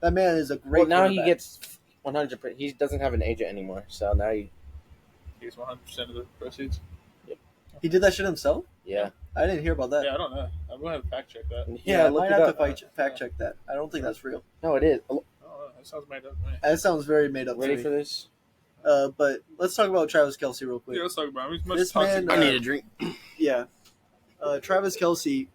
That man is a great. Well, now he quarterback. gets 100%. He doesn't have an agent anymore, so now he. He's 100% of the proceeds. He did that shit himself. Yeah. I didn't hear about that. Yeah, I don't know. I'm gonna have to fact check that. Yeah, I look might it have up. to fact check that. I don't think that's real. No, it is. I don't know. That sounds made up. Man. That sounds very made up. Ready to for me. this? But let's talk about Travis Kelce real quick. Yeah, let's talk about him. He's much This toxic. man, guy. a drink. Yeah. Travis Kelce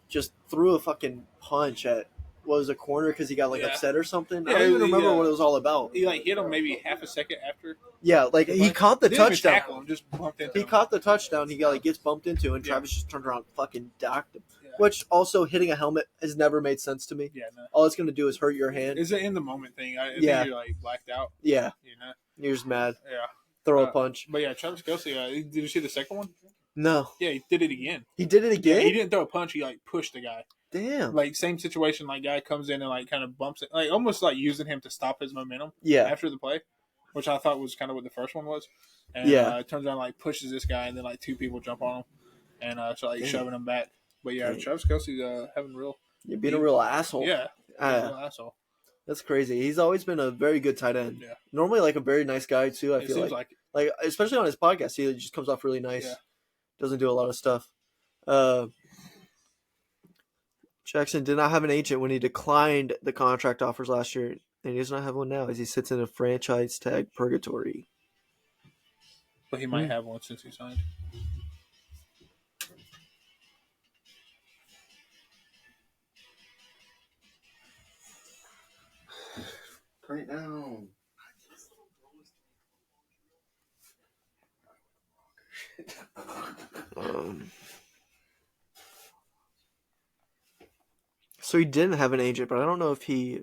just threw a fucking punch at was a corner because he got like Yeah. upset or something. I Yeah, don't even he, remember what it was all about. He like hit him maybe half a second after. Yeah, like he caught the Didn't even touchdown. tackle him, just bumped into He him. caught the touchdown. He got like gets bumped into, and Yeah. Travis just turned around, and fucking docked him. Yeah. Which also hitting a helmet has never made sense to me. Yeah, no. All it's gonna do is hurt your hand. It's an in the moment thing. I Yeah. think you're like blacked out. Yeah, You know. you're just mad. Yeah. Throw a punch. But yeah, Travis Kelce. Did you see the second one? No, Yeah, he did it again. he did it Yeah, again. he didn't throw a punch. He like pushed the guy. Damn. Like same situation. Like guy comes in and like kind of bumps it, like almost like using him to stop his momentum Yeah. after the play, which I thought was kind of what the first one was. And Yeah. turns around like pushes this guy, and then like two people jump on him, and so like Damn. shoving him back. But yeah, Damn. Travis Kelce's having real. You're being a real asshole. Yeah, real asshole. That's crazy. He's always been a very good tight end. Yeah. Normally, like a very nice guy too. I It feel seems like. like Like especially on his podcast, he just comes off really nice. Yeah. Doesn't do a lot of stuff. Jackson did not have an agent when he declined the contract offers last year, and he does not have one now as he sits in a franchise tag purgatory. but he might have one since he signed. Right now. So he didn't have an agent, but I don't know if he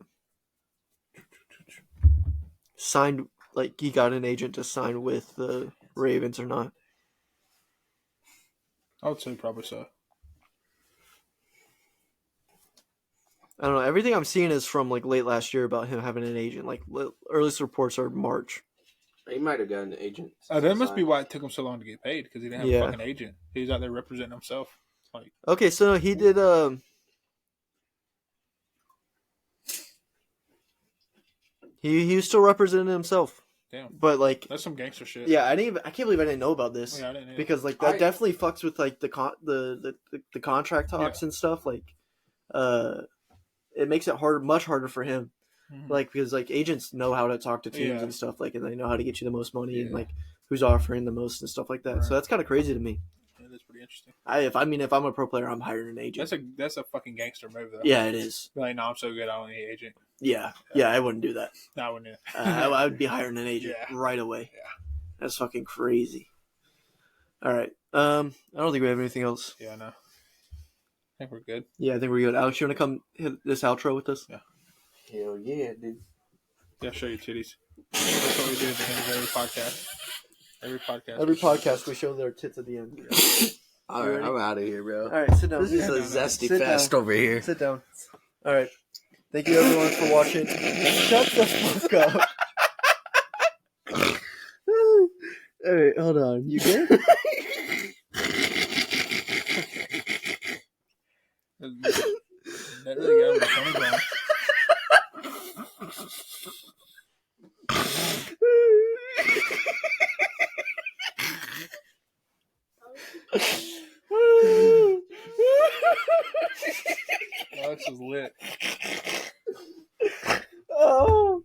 signed, like, he got an agent to sign with the Ravens or not. I would say probably so. I don't know. Everything I'm seeing is from, like, late last year about him having an agent. Like, earliest reports are March. He might have got an agent. That must be why it took him so long to get paid, because he didn't have Yeah. a fucking agent. He was out there representing himself. Like, Okay, so he did. He was still representing himself, damn, but like, that's some gangster shit. yeah, I can't believe I didn't know about this. Yeah, I didn't either. Because like that definitely fucks with like the contract talks and stuff. Like, it makes it much harder for him. Mm-hmm. Like, because like agents know how to talk to teams Yeah. and stuff, like, and they know how to get you the most money and Yeah. like who's offering the most and stuff like that. Right. So that's kind of crazy to me. Yeah, that's pretty interesting. If I'm a pro player, I'm hiring an agent. That's a fucking gangster move, though. Yeah, it is. Be like, no, I'm so good, I don't need an agent. Yeah, I wouldn't do that. No, I wouldn't. I would be hiring an agent right away. Yeah. That's fucking crazy. All right. I don't think we have anything else. Yeah, no. I think we're good. Yeah, I think we're good. Alex, you want to come hit this outro with us? Yeah. Hell yeah, dude. Yeah, show your titties. That's what we do at the end of every podcast. Every podcast, we show their tits at the end. All right, I'm out of here, bro. All right, sit down. This is a zesty Sit fest down. over here. Sit down. All right. Thank you, everyone, for watching. Shut the fuck up. All right, hold on. You good? That really got with the funny bone. Alex is lit. Oh.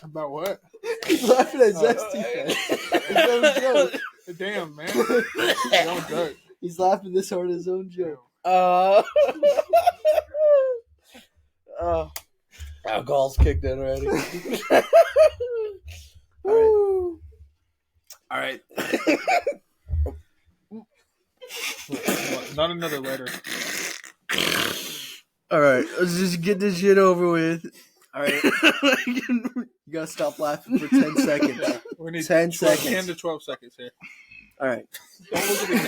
About what? He's laughing at Zesty Fest. His own joke. Damn, man. Don't joke. He's laughing this hard at his own joke. Alcohol's kicked in already. All right. Not another letter. All right, let's just get this shit over with. All right. You gotta stop laughing for 10 seconds. Yeah, we need 10 seconds. 10 to 12 seconds here. All right. Don't look at the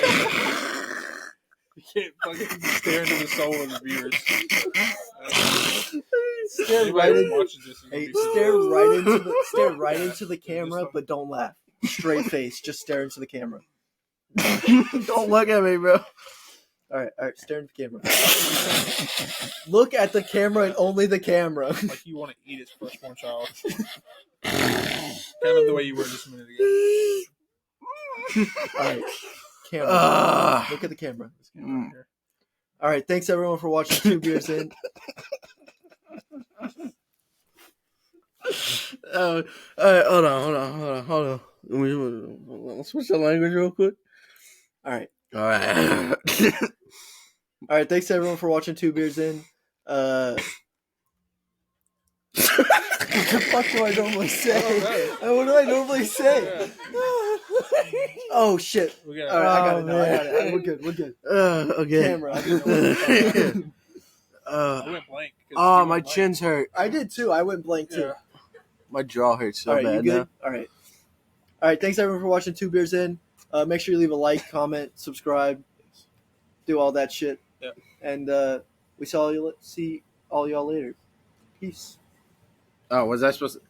camera. You can't fucking stare into the soul of the viewers. Stare right Stare into the camera, but don't laugh. Straight face, just stare into the camera. Don't look at me, bro. All right, stare into the camera. Look at the camera and only the camera. Like you want to eat its firstborn child. Kind of the way you were just a minute ago. All right, camera. Look at the camera. All right, thanks everyone for watching 2 Beers In. All right, hold on. Let's switch the language real quick. All right. All right. All right, thanks everyone for watching 2 Beers In. What the fuck do I normally say? What do I normally say? Oh shit! We got All right, I got it now. I got it. We're good. Okay. Camera. I didn't know I went blank. Oh, my chin's hurt. I did too. I went blank too. Yeah. My jaw hurts so All right, bad you good? now. All right. Thanks everyone for watching 2 Beers In. Make sure you leave a like, comment, subscribe, do all that shit. Yeah. And we see all y'all later. Peace. Oh, was I supposed to?